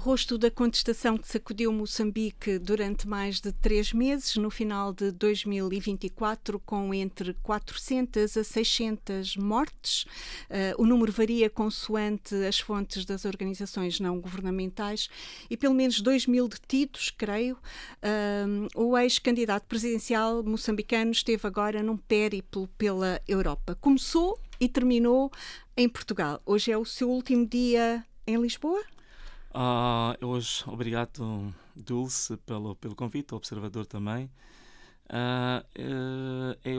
rosto da contestação que sacudiu Moçambique durante mais de 3 meses, no final de 2024, com entre 400 a 600 mortes. O número varia consoante as fontes das organizações não governamentais e pelo menos 2.000 detidos, creio. O ex-candidato presidencial moçambicano esteve agora num périplo pela Europa. Começou e terminou em Portugal. Hoje é o seu último dia em Lisboa? Hoje, obrigado, Dulce, pelo convite, ao observador também.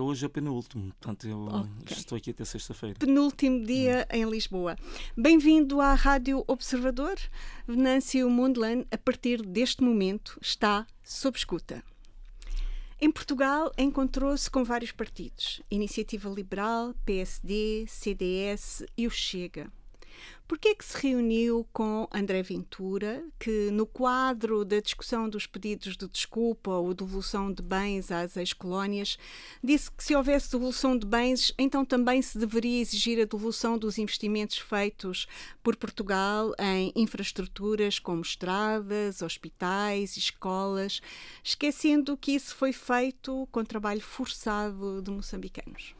Hoje é penúltimo, portanto eu estou aqui até sexta-feira. Penúltimo dia em Lisboa. Bem-vindo à Rádio Observador. Venâncio Mondlane, a partir deste momento, está sob escuta. Em Portugal, encontrou-se com vários partidos: Iniciativa Liberal, PSD, CDS e o Chega. Por que é que se reuniu com André Ventura, que no quadro da discussão dos pedidos de desculpa ou devolução de bens às ex-colónias, disse que se houvesse devolução de bens, então também se deveria exigir a devolução dos investimentos feitos por Portugal em infraestruturas como estradas, hospitais, escolas, esquecendo que isso foi feito com trabalho forçado de moçambicanos?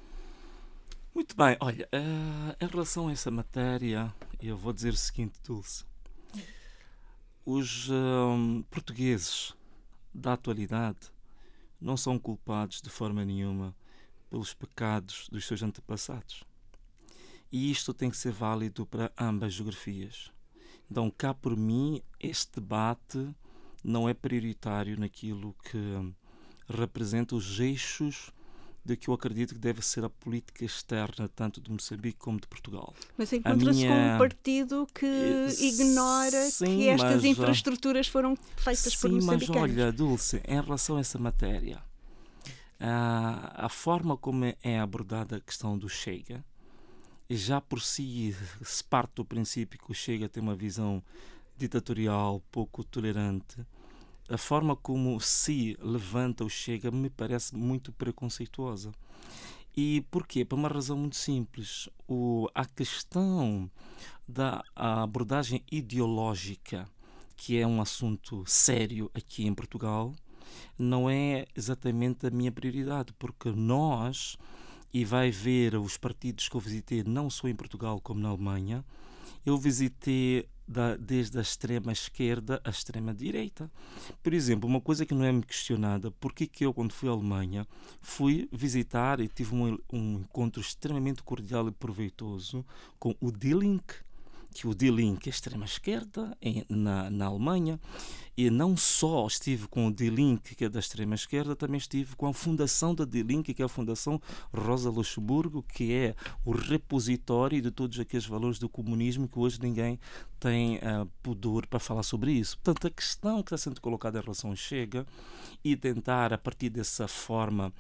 Muito bem, olha, em relação a essa matéria, eu vou dizer o seguinte, Dulce. Os portugueses da atualidade não são culpados de forma nenhuma pelos pecados dos seus antepassados. E isto tem que ser válido para ambas as geografias. Então, cá por mim, este debate não é prioritário naquilo que representa os eixos de que eu acredito que deve ser a política externa, tanto de Moçambique como de Portugal. Mas encontra-se com um partido que ignora que estas infraestruturas foram feitas por moçambicanos. Sim, mas olha, Dulce, em relação a essa matéria, a forma como é abordada a questão do Chega, já por si se parte do princípio que o Chega tem uma visão ditatorial, pouco tolerante. A forma como se levanta o Chega me parece muito preconceituosa. E porquê? Por uma razão muito simples. A questão da abordagem ideológica, que é um assunto sério aqui em Portugal, não é exatamente a minha prioridade, porque nós, e vai ver os partidos que eu visitei, não só em Portugal como na Alemanha, eu visitei desde a extrema esquerda à extrema direita. Por exemplo, uma coisa que não é me questionada, porque que eu, quando fui à Alemanha, fui visitar e tive um encontro extremamente cordial e proveitoso com o Die Linke, que o Die Linke é a extrema esquerda na Alemanha, e não só estive com o Die Linke, que é da extrema esquerda, também estive com a fundação da Die Linke, que é a Fundação Rosa Luxemburgo, que é o repositório de todos aqueles valores do comunismo que hoje ninguém tem pudor para falar sobre isso. Portanto, a questão que está sendo colocada em relação ao Chega e tentar, a partir dessa forma,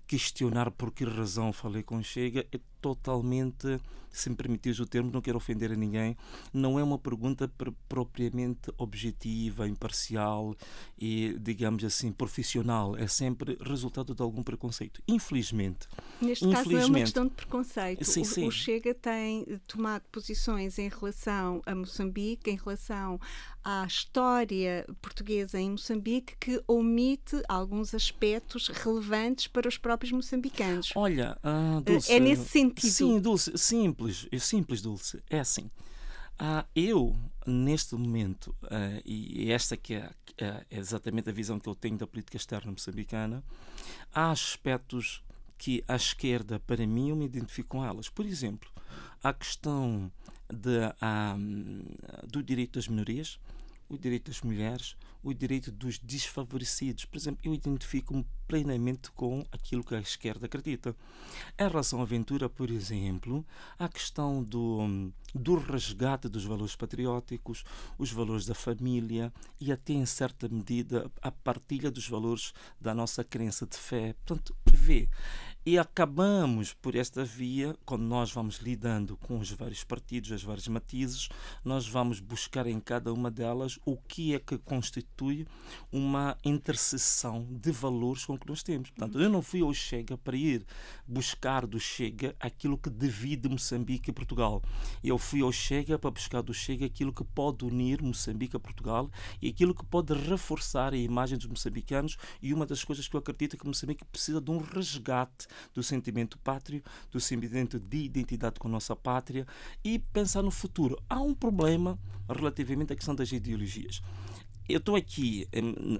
questionar por que razão falei com o Chega é totalmente, se me permitires o termo, não quero ofender a ninguém, não é uma pergunta propriamente objetiva, imparcial e, digamos assim, profissional. É sempre resultado de algum preconceito. Infelizmente. Neste caso não é uma questão de preconceito. Sim. O Chega tem tomado posições em relação a Moçambique, em relação à história portuguesa em Moçambique, que omite alguns aspectos relevantes para os próprios moçambicanos. Olha, Dulce, é nesse sentido. Sim, Dulce, simples, Dulce. É assim. Eu, neste momento, e esta que é exatamente a visão que eu tenho da política externa moçambicana, há aspectos que a esquerda, para mim, eu me identifico com elas. Por exemplo, a questão do direito das minorias, o direito das mulheres, o direito dos desfavorecidos. Por exemplo, eu identifico-me plenamente com aquilo que a esquerda acredita. Em relação à Ventura, por exemplo, a questão do resgate dos valores patrióticos, os valores da família e até, em certa medida, a partilha dos valores da nossa crença de fé. Portanto, E acabamos por esta via, quando nós vamos lidando com os vários partidos, os vários matizes, nós vamos buscar em cada uma delas o que é que constitui uma interseção de valores com que nós temos. Portanto, eu não fui ao Chega para ir buscar do Chega aquilo que divide Moçambique e Portugal. Eu fui ao Chega para buscar do Chega aquilo que pode unir Moçambique a Portugal e aquilo que pode reforçar a imagem dos moçambicanos, e uma das coisas que eu acredito é que Moçambique precisa de um resgate do sentimento pátrio, do sentimento de identidade com a nossa pátria e pensar no futuro. Há um problema relativamente à questão das ideologias. Eu estou aqui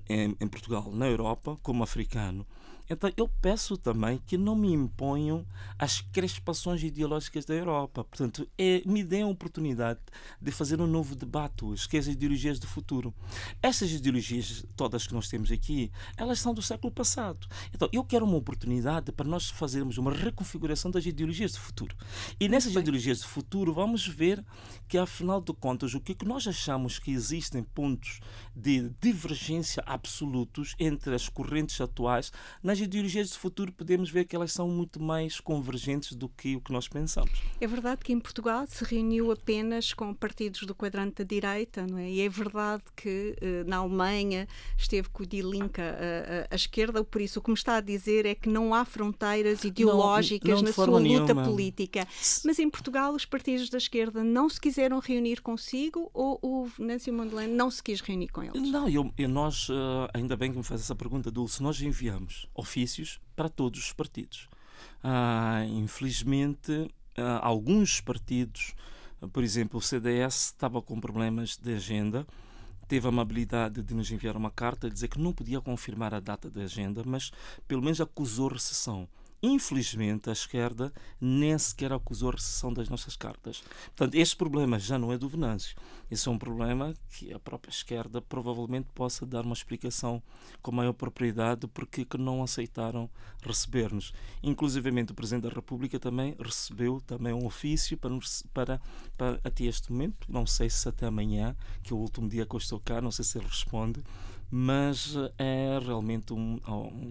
em Portugal, na Europa, como africano. Então, eu peço também que não me imponham as crispações ideológicas da Europa. Portanto, me deem a oportunidade de fazer um novo debate hoje, que é as ideologias do futuro. Estas ideologias, todas que nós temos aqui, elas são do século passado. Então, eu quero uma oportunidade para nós fazermos uma reconfiguração das ideologias do futuro. E nessas ideologias do futuro, vamos ver que, afinal de contas, o que nós achamos que existem pontos de divergência absolutos entre as correntes atuais, nas ideologias do futuro podemos ver que elas são muito mais convergentes do que o que nós pensamos. É verdade que em Portugal se reuniu apenas com partidos do quadrante da direita, não é? E é verdade que na Alemanha esteve com o Die Linke à esquerda, por isso o que me está a dizer é que não há fronteiras ideológicas na sua luta política. Mas em Portugal os partidos da esquerda não se quiseram reunir consigo, ou o Venâncio Mondlane não se quis reunir com eles? Não, nós, ainda bem que me faz essa pergunta, Dulce, nós enviamos ofícios para todos os partidos. Infelizmente, alguns partidos, por exemplo, o CDS estava com problemas de agenda, teve a amabilidade de nos enviar uma carta a dizer que não podia confirmar a data da agenda, mas pelo menos acusou recessão. Infelizmente, a esquerda nem sequer acusou a recessão das nossas cartas. Portanto, este problema já não é do Venâncio. Esse é um problema que a própria esquerda provavelmente possa dar uma explicação com maior propriedade porque que não aceitaram receber-nos. Inclusivamente, o Presidente da República também recebeu também um ofício para até este momento. Não sei se até amanhã, que é o último dia que eu estou cá, não sei se ele responde, mas é realmente uma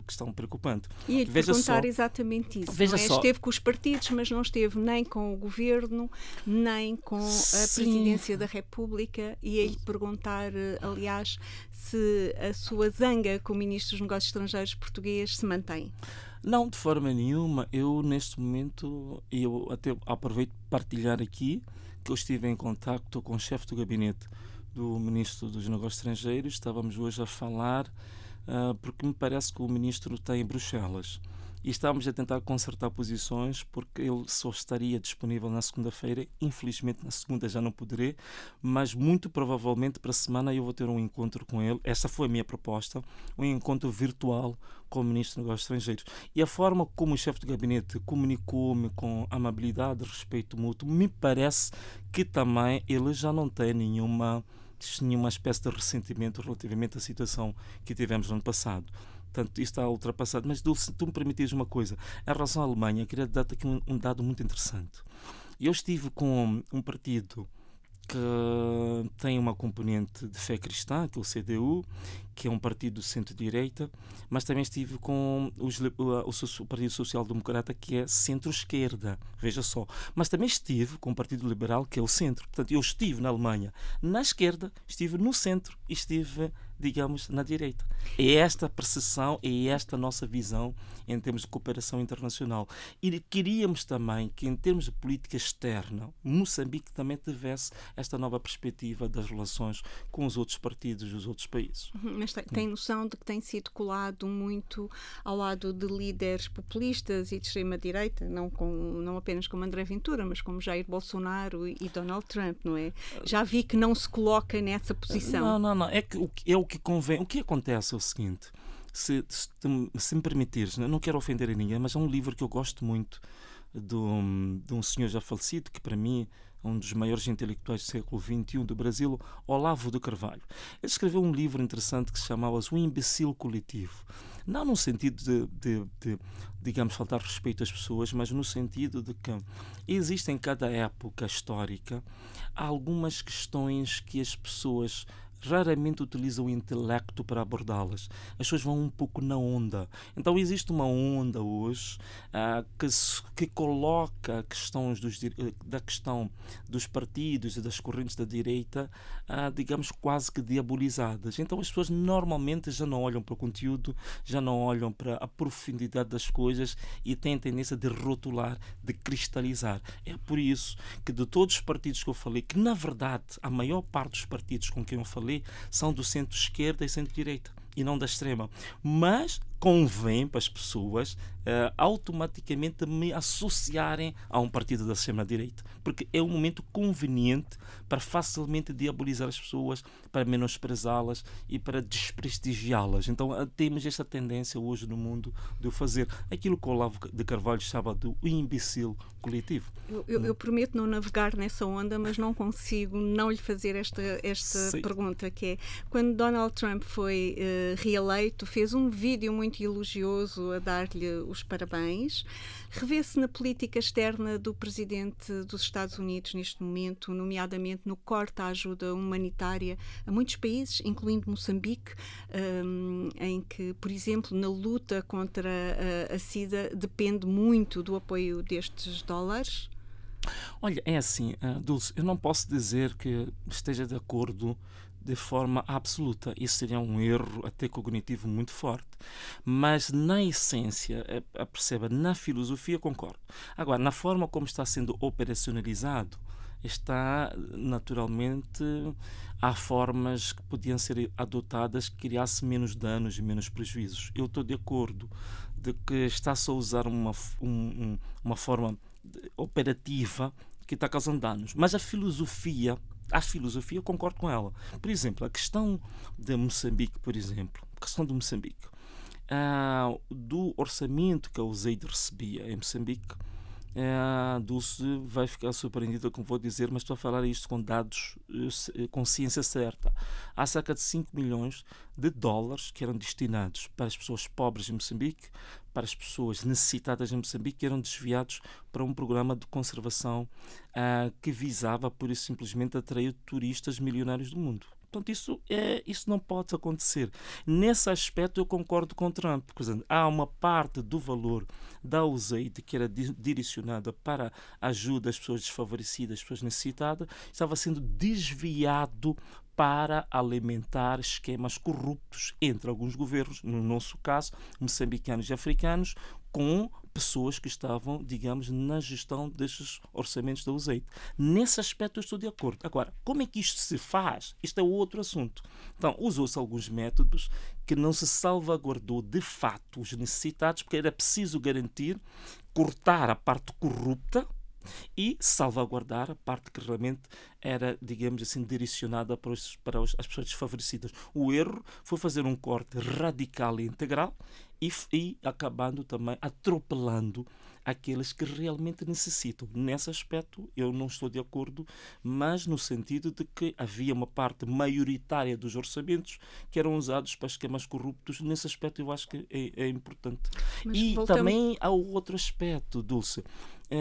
questão preocupante. E ele perguntar exatamente isso. Veja não é? Esteve com os partidos, mas não esteve nem com o governo, nem com a Presidência da República, e ele perguntar, aliás, se a sua zanga com o Ministro dos Negócios Estrangeiros português se mantém. Não, de forma nenhuma. Eu, neste momento, eu até aproveito para partilhar aqui que eu estive em contacto com o chefe do gabinete do Ministro dos Negócios Estrangeiros. Estávamos hoje a falar porque me parece que o Ministro está em Bruxelas e estávamos a tentar consertar posições porque ele só estaria disponível na segunda-feira. Infelizmente na segunda já não poderei, mas muito provavelmente para a semana eu vou ter um encontro com ele. Essa foi a minha proposta, um encontro virtual com o Ministro dos Negócios Estrangeiros. E a forma como o chefe de gabinete comunicou-me com amabilidade, respeito mútuo, me parece que também ele já não tem nenhuma espécie de ressentimento relativamente à situação que tivemos no ano passado. Portanto, isto está ultrapassado. Mas, Dulce, se tu me permitires uma coisa, em relação à Alemanha, queria dar-te aqui um dado muito interessante. Eu estive com um partido que tem uma componente de fé cristã, que é o CDU, que é um partido do centro-direita, mas também estive com o Partido Social Democrata, que é centro-esquerda, veja só. Mas também estive com o Partido Liberal, que é o centro. Portanto, eu estive na Alemanha na esquerda, estive no centro e estive, digamos, na direita. É esta a percepção, é esta a nossa visão em termos de cooperação internacional. E queríamos também que, em termos de política externa, Moçambique também tivesse esta nova perspectiva das relações com os outros partidos dos outros países. Mas tem noção de que tem sido colado muito ao lado de líderes populistas e de extrema-direita, não apenas como André Ventura, mas como Jair Bolsonaro e Donald Trump, não é? Já vi que não se coloca nessa posição. Não. É o que convém. O que acontece é o seguinte, se me permitires, não quero ofender a ninguém, mas é um livro que eu gosto muito de um senhor já falecido, que para mim é um dos maiores intelectuais do século XXI do Brasil, Olavo de Carvalho. Ele escreveu um livro interessante que se chamava O Imbecil Coletivo. Não no sentido de digamos, faltar respeito às pessoas, mas no sentido de que existe em cada época histórica algumas questões que as pessoas raramente utilizam o intelecto para abordá-las. As pessoas vão um pouco na onda. Então existe uma onda hoje que coloca da questão dos partidos e das correntes da direita, digamos, quase que diabolizadas. Então as pessoas normalmente já não olham para o conteúdo, já não olham para a profundidade das coisas e têm a tendência de rotular, de cristalizar. É por isso que de todos os partidos que eu falei, que na verdade a maior parte dos partidos com quem eu falei são do centro-esquerda e centro-direita e não da extrema. Mas convém para as pessoas automaticamente me associarem a um partido da extrema-direita, porque é um momento conveniente para facilmente diabolizar as pessoas, para menosprezá-las e para desprestigiá-las. Então temos esta tendência hoje no mundo de o fazer. Aquilo que o Olavo de Carvalho chama do imbecil coletivo. Eu prometo não navegar nessa onda, mas não consigo não lhe fazer esta pergunta, que é, quando Donald Trump foi reeleito, fez um vídeo muito elogioso a dar-lhe os parabéns. Revê-se na política externa do presidente dos Estados Unidos neste momento, nomeadamente no corte à ajuda humanitária a muitos países, incluindo Moçambique, em que, por exemplo, na luta contra a SIDA depende muito do apoio destes dólares? Olha, é assim, Dulce, eu não posso dizer que esteja de acordo de forma absoluta. Isso seria um erro até cognitivo muito forte. Mas na essência, perceba, na filosofia concordo. Agora, na forma como está sendo operacionalizado, está naturalmente, há formas que podiam ser adotadas que criasse menos danos e menos prejuízos. Eu estou de acordo de que está-se a usar uma forma operativa que está causando danos. Mas a filosofia, eu concordo com ela. Por exemplo, a questão de Moçambique, do orçamento que a USAID recebia em Moçambique, Dulce vai ficar surpreendida com o que vou dizer, mas estou a falar isto com dados, com ciência certa. Há cerca de 5 milhões de dólares que eram destinados para as pessoas pobres em Moçambique, para as pessoas necessitadas em Moçambique, que eram desviados para um programa de conservação que visava, pura e simplesmente, atrair turistas milionários do mundo. Portanto, isso não pode acontecer. Nesse aspecto, eu concordo com Trump. Por exemplo, há uma parte do valor da USAID que era direcionada para a ajuda às pessoas desfavorecidas, às pessoas necessitadas, estava sendo desviado para alimentar esquemas corruptos entre alguns governos, no nosso caso, moçambicanos e africanos, com pessoas que estavam, digamos, na gestão destes orçamentos da USAID. Nesse aspecto eu estou de acordo. Agora, como é que isto se faz? Isto é outro assunto. Então, usou-se alguns métodos que não se salvaguardou de fato os necessitados, porque era preciso garantir, cortar a parte corrupta e salvaguardar a parte que realmente era, digamos assim, direcionada para as pessoas desfavorecidas. O erro foi fazer um corte radical e integral e acabando também atropelando aqueles que realmente necessitam. Nesse aspecto eu não estou de acordo, mas no sentido de que havia uma parte maioritária dos orçamentos que eram usados para esquemas corruptos. Nesse aspecto eu acho que é importante. Mas e voltamos... também há o outro aspecto, Dulce.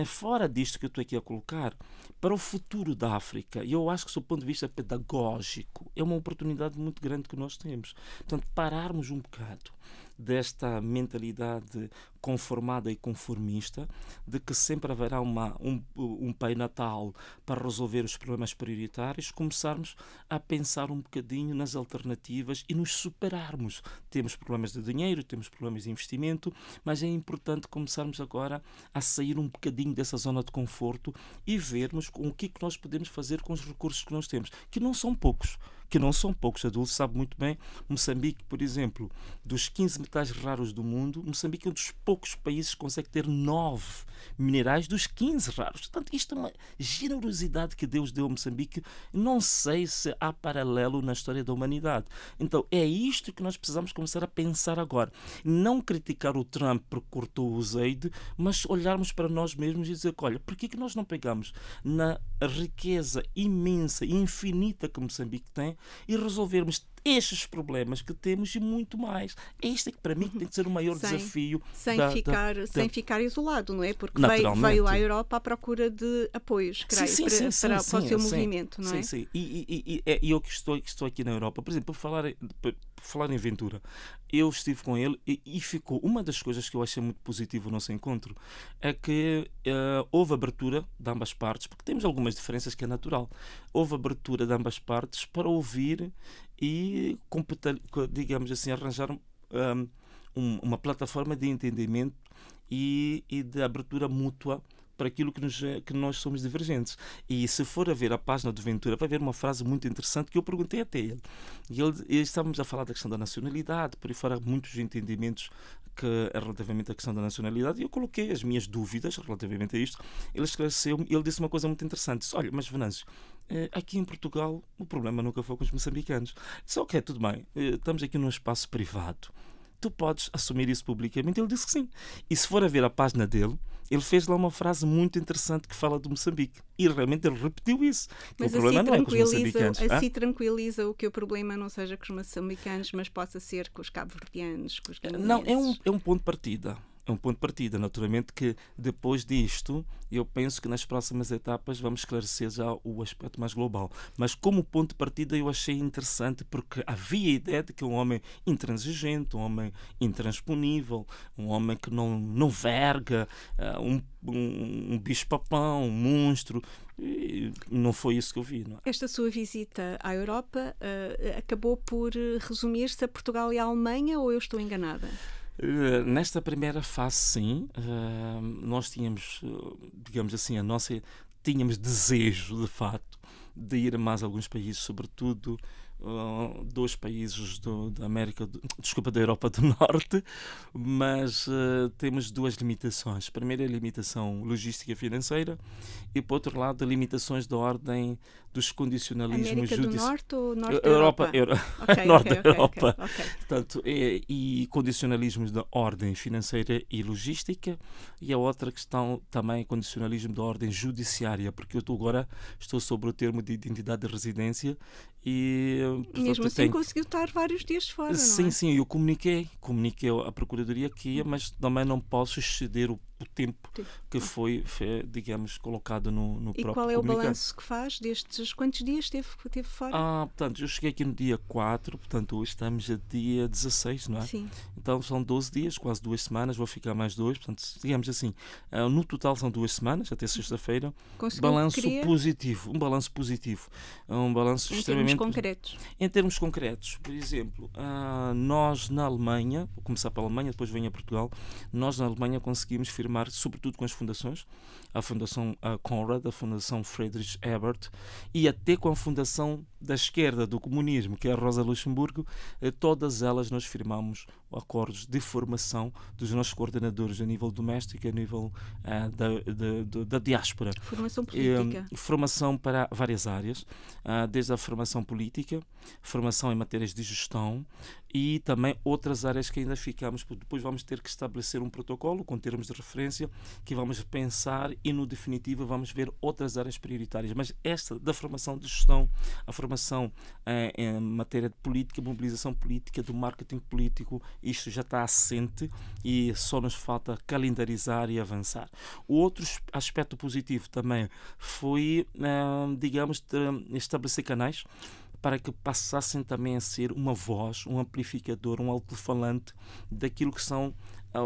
Fora disto que eu estou aqui a colocar, para o futuro da África, eu acho que, do ponto de vista pedagógico, é uma oportunidade muito grande que nós temos. Portanto, pararmos um bocado desta mentalidade conformada e conformista de que sempre haverá um Pai Natal para resolver os problemas prioritários, começarmos a pensar um bocadinho nas alternativas e nos superarmos. Temos problemas de dinheiro, temos problemas de investimento, mas é importante começarmos agora a sair um bocadinho dessa zona de conforto e vermos o que é que nós podemos fazer com os recursos que nós temos, que não são poucos. A Dulce sabe muito bem. Moçambique, por exemplo, dos 15 metais raros do mundo, Moçambique é um dos poucos países que consegue ter 9 minerais dos 15 raros. Portanto, isto é uma generosidade que Deus deu a Moçambique. Não sei se há paralelo na história da humanidade. Então, é isto que nós precisamos começar a pensar agora. Não criticar o Trump porque cortou o USAID, mas olharmos para nós mesmos e dizer, olha, por que nós não pegamos na riqueza imensa e infinita que Moçambique tem e resolvermos estes problemas que temos e muito mais. Este é que para mim tem que ser o maior desafio. Sem ficar isolado, não é? Porque veio à Europa à procura de apoios, creio, para o seu movimento, não é? Sim. E eu que estou aqui na Europa, por exemplo, por falar em Ventura, eu estive com ele e ficou. Uma das coisas que eu achei muito positivo no nosso encontro é que houve abertura de ambas partes, porque temos algumas diferenças que é natural. Houve abertura de ambas partes para ouvir e, digamos assim, arranjar uma plataforma de entendimento e de abertura mútua para aquilo que nós somos divergentes. E se for a ver a página do Ventura, vai ver uma frase muito interessante que eu perguntei até ele. E estávamos a falar da questão da nacionalidade, por aí fora muitos entendimentos relativamente à questão da nacionalidade, e eu coloquei as minhas dúvidas relativamente a isto. Ele esclareceu-me e ele disse uma coisa muito interessante. Disse, olha, mas Venâncio, aqui em Portugal o problema nunca foi com os moçambicanos. Disse, ok, tudo bem, estamos aqui num espaço privado. Tu podes assumir isso publicamente? Ele disse que sim. E se for a ver a página dele, ele fez lá uma frase muito interessante que fala do Moçambique. E realmente ele repetiu isso. Mas o problema não é com os moçambicanos. Assim tranquiliza o que o problema não seja com os moçambicanos, mas possa ser com os cabo-verdianos, com os guineenses. Não, é um ponto de partida. É um ponto de partida. Naturalmente que depois disto, eu penso que nas próximas etapas vamos esclarecer já o aspecto mais global. Mas como ponto de partida eu achei interessante porque havia a ideia de que um homem intransigente, um homem intransponível, um homem que não verga, um bicho-papão, um monstro. E não foi isso que eu vi. Não é? Esta sua visita à Europa acabou por resumir-se a Portugal e a Alemanha, ou eu estou enganada? Nesta primeira fase, sim, nós tínhamos, digamos assim, tínhamos desejo, de facto, de ir a mais alguns países, sobretudo 2 países da Europa do Norte, mas temos 2 limitações. A primeira é a limitação logística e financeira e, por outro lado, limitações da ordem dos condicionalismos judiciais. América do Norte ou Norte da Europa? Norte da Europa. Okay. Portanto, e condicionalismos da ordem financeira e logística, e a outra questão também é condicionalismo da ordem judiciária, porque eu agora estou sobre o termo de identidade de residência e mesmo assim conseguiu estar vários dias fora, sim, não é? Sim, eu comuniquei à Procuradoria que ia, mas também não posso exceder o tempo que foi, digamos, colocado no próprio comunicado. E qual é o balanço que faz destes? Quantos dias esteve fora? Portanto, eu cheguei aqui no dia 4, portanto, hoje estamos a dia 16, não é? Sim. Então são 12 dias, quase 2 semanas, vou ficar mais 2, portanto, digamos assim, no total são 2 semanas, até sexta-feira. Um balanço positivo, extremamente... concretos. Em termos concretos, por exemplo, nós na Alemanha, vou começar pela Alemanha, depois venho a Portugal, nós na Alemanha conseguimos firmar, sobretudo com as fundações, a Fundação Konrad, a Fundação Friedrich Ebert e até com a Fundação da Esquerda do Comunismo, que é a Rosa Luxemburgo, todas elas nós firmamos acordos de formação dos nossos coordenadores a nível doméstico e a nível da diáspora. Formação política. Formação para várias áreas, desde a formação política, formação em matérias de gestão e também outras áreas que ainda ficamos, porque depois vamos ter que estabelecer um protocolo com termos de referência que vamos pensar e no definitivo vamos ver outras áreas prioritárias. Mas esta da formação de gestão, a formação em matéria de política, mobilização política, do marketing político, isto já está assente e só nos falta calendarizar e avançar. O outro aspecto positivo também foi, digamos, estabelecer canais para que passassem também a ser uma voz, um amplificador, um alto-falante daquilo que são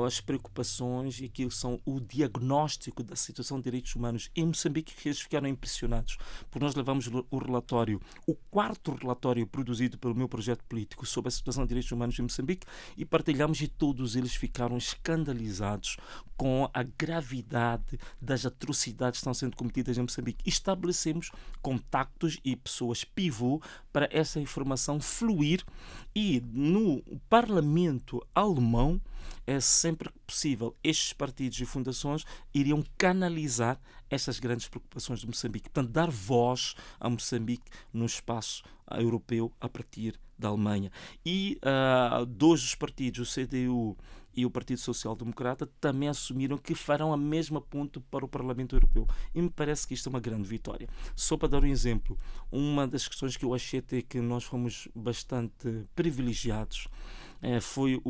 as preocupações e aquilo que são o diagnóstico da situação de direitos humanos em Moçambique, que eles ficaram impressionados, porque nós levamos o relatório, o 4º relatório produzido pelo meu projeto político sobre a situação de direitos humanos em Moçambique e partilhamos e todos eles ficaram escandalizados com a gravidade das atrocidades que estão sendo cometidas em Moçambique. E estabelecemos contactos e pessoas pivô para essa informação fluir e no Parlamento alemão sempre que possível, estes partidos e fundações iriam canalizar estas grandes preocupações de Moçambique. Portanto, dar voz a Moçambique no espaço europeu a partir da Alemanha. E 2 dos partidos, o CDU e o Partido Social Democrata também assumiram que farão a mesma ponte para o Parlamento Europeu. E me parece que isto é uma grande vitória. Só para dar um exemplo, uma das questões que eu achei até que nós fomos bastante privilegiados foi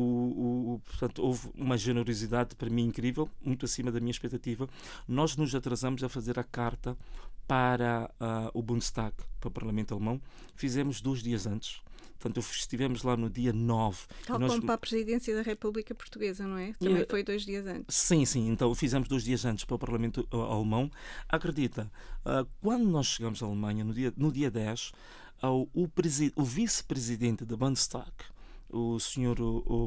portanto, houve uma generosidade para mim incrível, muito acima da minha expectativa. Nós nos atrasamos a fazer a carta para o Bundestag, para o Parlamento Alemão. Fizemos 2 dias antes. Portanto, estivemos lá no dia 9. Tal como para a Presidência da República Portuguesa, não é? Também foi 2 dias antes. Sim. Então fizemos 2 dias antes para o Parlamento Alemão. Acredita, quando nós chegamos à Alemanha, no dia 10, o vice-presidente da Bundestag, o senhor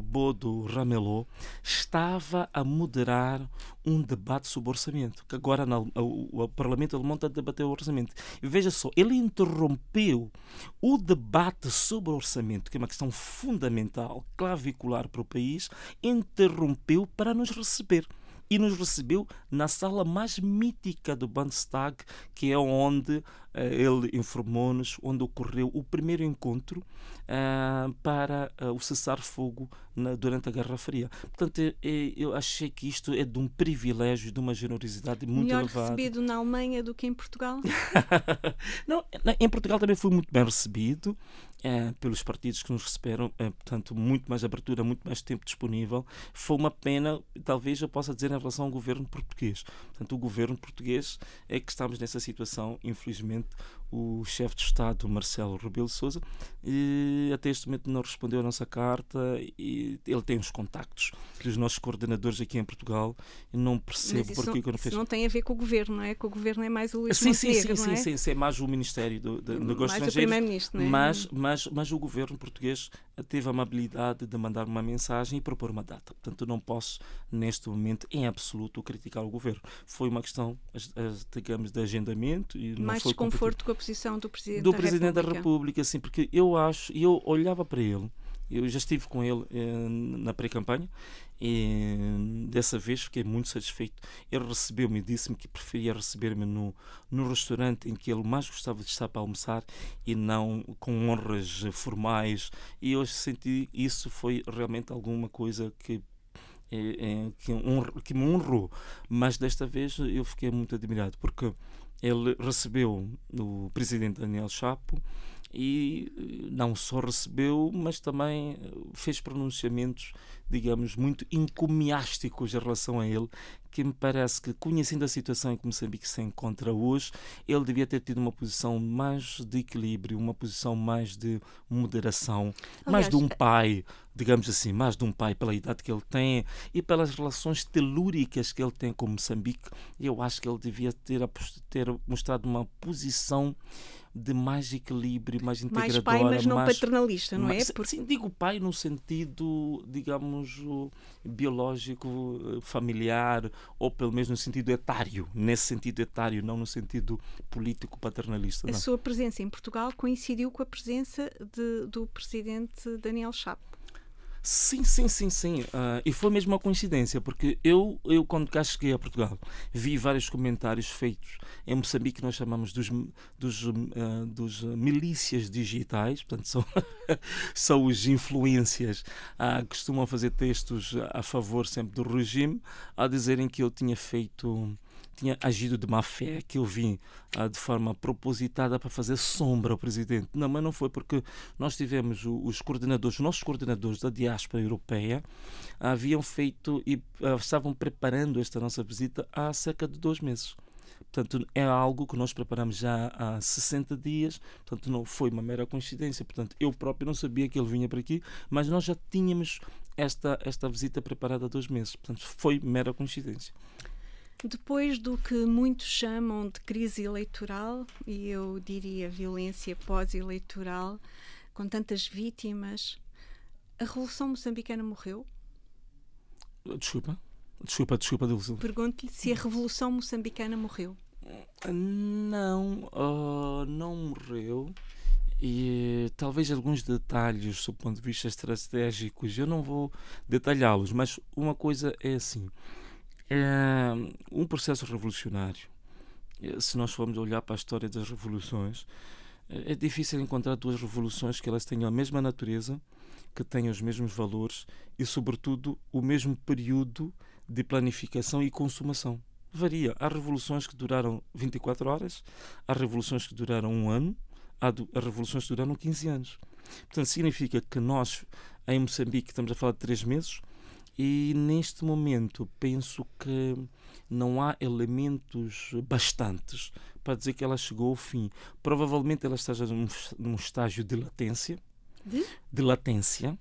Bodo Ramelow, estava a moderar um debate sobre orçamento, que agora o Parlamento Alemão está a debater o orçamento. E veja só, ele interrompeu o debate sobre o orçamento, que é uma questão fundamental, clavicular para o país, interrompeu para nos receber. E nos recebeu na sala mais mítica do Bundestag, que é onde ele informou-nos, onde ocorreu o primeiro encontro para o cessar-fogo durante a Guerra Fria. Portanto, eu achei que isto é de um privilégio, de uma generosidade muito elevada. Melhor recebido na Alemanha do que em Portugal? Não, em Portugal também foi muito bem recebido pelos partidos que nos receberam, portanto, muito mais abertura, muito mais tempo disponível. Foi uma pena, talvez eu possa dizer, em relação ao governo português. Portanto, o governo português é que estamos nessa situação, infelizmente. O chefe de Estado, Marcelo Rebelo de Sousa, até este momento não respondeu a nossa carta, e ele tem os contactos dos nossos coordenadores aqui em Portugal, e não percebo porque que não fez. Isso não tem a ver com o governo, não é? Que o governo é mais o Luís Sim, Montenegro, não é? sim, é mais o Ministério do Negócios Estrangeiros, o Primeiro-Ministro, não é? Mas o governo português teve a amabilidade de mandar uma mensagem e propor uma data. Portanto, eu não posso, neste momento, em absoluto, criticar o governo. Foi uma questão, digamos, de agendamento. E mais não foi desconforto com a posição do Presidente da República, sim, porque eu olhava para ele, eu já estive com ele na pré-campanha, e dessa vez fiquei muito satisfeito. Ele recebeu-me e disse-me que preferia receber-me no restaurante em que ele mais gostava de estar para almoçar, e não com honras formais, e eu senti isso foi realmente alguma coisa que me honrou. Mas desta vez eu fiquei muito admirado, porque ele recebeu o presidente Daniel Chapo, e não só recebeu, mas também fez pronunciamentos, digamos, muito encomiásticos em relação a ele, que me parece que, conhecendo a situação em que Moçambique se encontra hoje, ele devia ter tido uma posição mais de equilíbrio, uma posição mais de moderação, mais de um pai, digamos assim, mais de um pai pela idade que ele tem e pelas relações telúricas que ele tem com Moçambique. Eu acho que ele devia ter mostrado uma posição de mais equilíbrio, mais integradora. Mais pai, mas não paternalista, não é? Sim, digo pai no sentido, digamos, biológico, familiar, ou pelo menos no sentido etário, nesse sentido etário, não no sentido político paternalista. A sua presença em Portugal coincidiu com a presença do presidente Daniel Chapo. Sim. E foi mesmo uma coincidência, porque eu quando cá cheguei a Portugal, vi vários comentários feitos. Em Moçambique nós chamamos dos milícias digitais, portanto são os influências, costumam fazer textos a favor sempre do regime, a dizerem que eu tinha agido de má fé, que eu vim de forma propositada para fazer sombra ao presidente. Não, mas não foi, porque nós tivemos os nossos coordenadores da diáspora europeia haviam feito e estavam preparando esta nossa visita há cerca de 2 meses. Portanto, é algo que nós preparamos já há 60 dias, portanto não foi uma mera coincidência. Portanto, eu próprio não sabia que ele vinha para aqui, mas nós já tínhamos esta visita preparada há 2 meses. Portanto, foi mera coincidência. Depois do que muitos chamam de crise eleitoral, e eu diria violência pós-eleitoral, com tantas vítimas, a Revolução Moçambicana morreu? Desculpa, Dulce. Pergunto-lhe se a Revolução Moçambicana morreu. Não morreu. E talvez alguns detalhes, do ponto de vista estratégico, eu não vou detalhá-los, mas uma coisa é assim. Um processo revolucionário, se nós formos olhar para a história das revoluções, É difícil encontrar duas revoluções que elas tenham a mesma natureza, que tenham os mesmos valores e, sobretudo, o mesmo período de planificação e consumação. Varia. Há revoluções que duraram 24 horas, há revoluções que duraram um ano, há revoluções que duraram 15 anos. Portanto, significa que nós, em Moçambique, estamos a falar de 3 meses e, neste momento, penso que não há elementos bastantes para dizer que ela chegou ao fim. Provavelmente ela esteja num estágio de latência. De latência.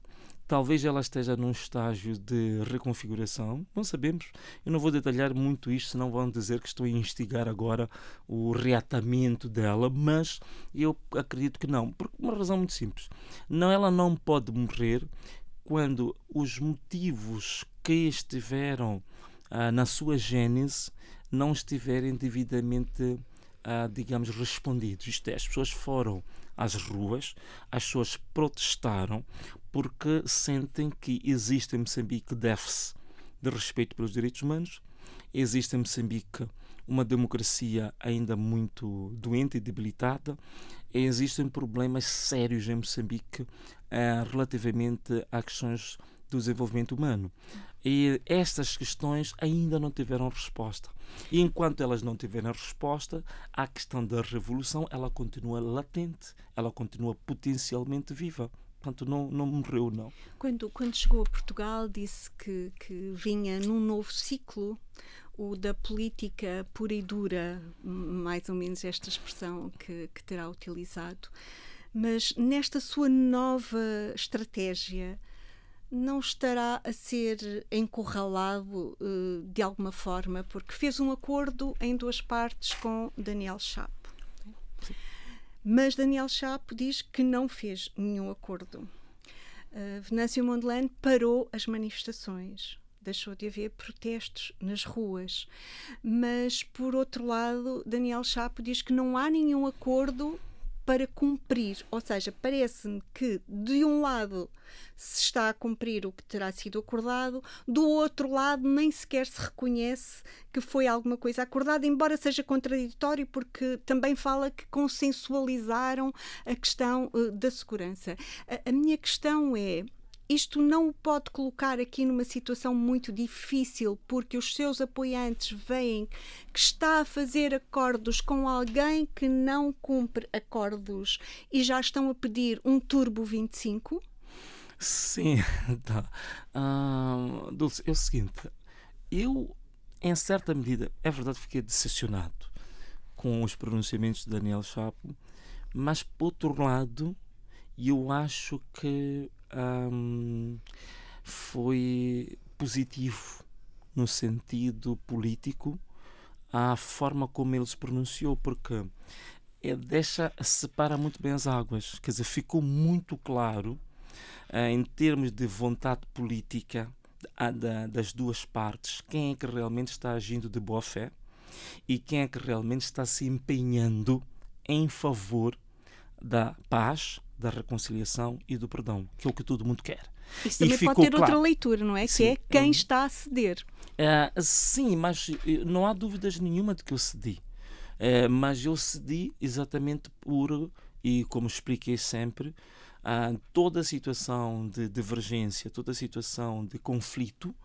Talvez ela esteja num estágio de reconfiguração, não sabemos. Eu não vou detalhar muito isto, senão vão dizer que estou a instigar agora o reatamento dela, mas eu acredito que não, por uma razão muito simples. Não, ela não pode morrer quando os motivos que estiveram na sua gênese não estiverem devidamente, digamos, respondidos. Isto é, as pessoas foram às ruas, as pessoas protestaram porque sentem que existe em Moçambique déficit de respeito pelos direitos humanos, existe em Moçambique uma democracia ainda muito doente e debilitada, e existem problemas sérios em Moçambique relativamente a questões do desenvolvimento humano. E estas questões ainda não tiveram resposta. E enquanto elas não tiverem resposta, a questão da revolução ela continua latente, ela continua potencialmente viva. Portanto, não morreu, não. Quando chegou a Portugal, disse que vinha num novo ciclo, o da política pura e dura, mais ou menos esta expressão que terá utilizado. Mas nesta sua nova estratégia, não estará a ser encurralado de alguma forma, porque fez um acordo em 2 partes com Daniel Chapo. Sim. Mas Daniel Chapo diz que não fez nenhum acordo. Venâncio Mondlane parou as manifestações, deixou de haver protestos nas ruas. Mas, por outro lado, Daniel Chapo diz que não há nenhum acordo para cumprir, ou seja, parece-me que de um lado se está a cumprir o que terá sido acordado, do outro lado nem sequer se reconhece que foi alguma coisa acordada, embora seja contraditório, porque também fala que consensualizaram a questão da segurança. A minha questão é: isto não o pode colocar aqui numa situação muito difícil, porque os seus apoiantes veem que está a fazer acordos com alguém que não cumpre acordos e já estão a pedir um Turbo 25? Sim, tá. Dulce, é o seguinte, eu, em certa medida, é verdade, fiquei decepcionado com os pronunciamentos de Daniel Chapo, mas, por outro lado, eu acho que foi positivo no sentido político a forma como ele se pronunciou, porque separa muito bem as águas, quer dizer, ficou muito claro em termos de vontade política das duas partes quem é que realmente está agindo de boa fé e quem é que realmente está se empenhando em favor da paz, da reconciliação e do perdão, que é o que todo mundo quer. Isso também pode ter outra leitura, não é? Sim, que é quem está a ceder. Sim, mas não há dúvidas nenhuma de que eu cedi. Mas eu cedi exatamente e como expliquei sempre, toda a situação de divergência, toda a situação de conflito,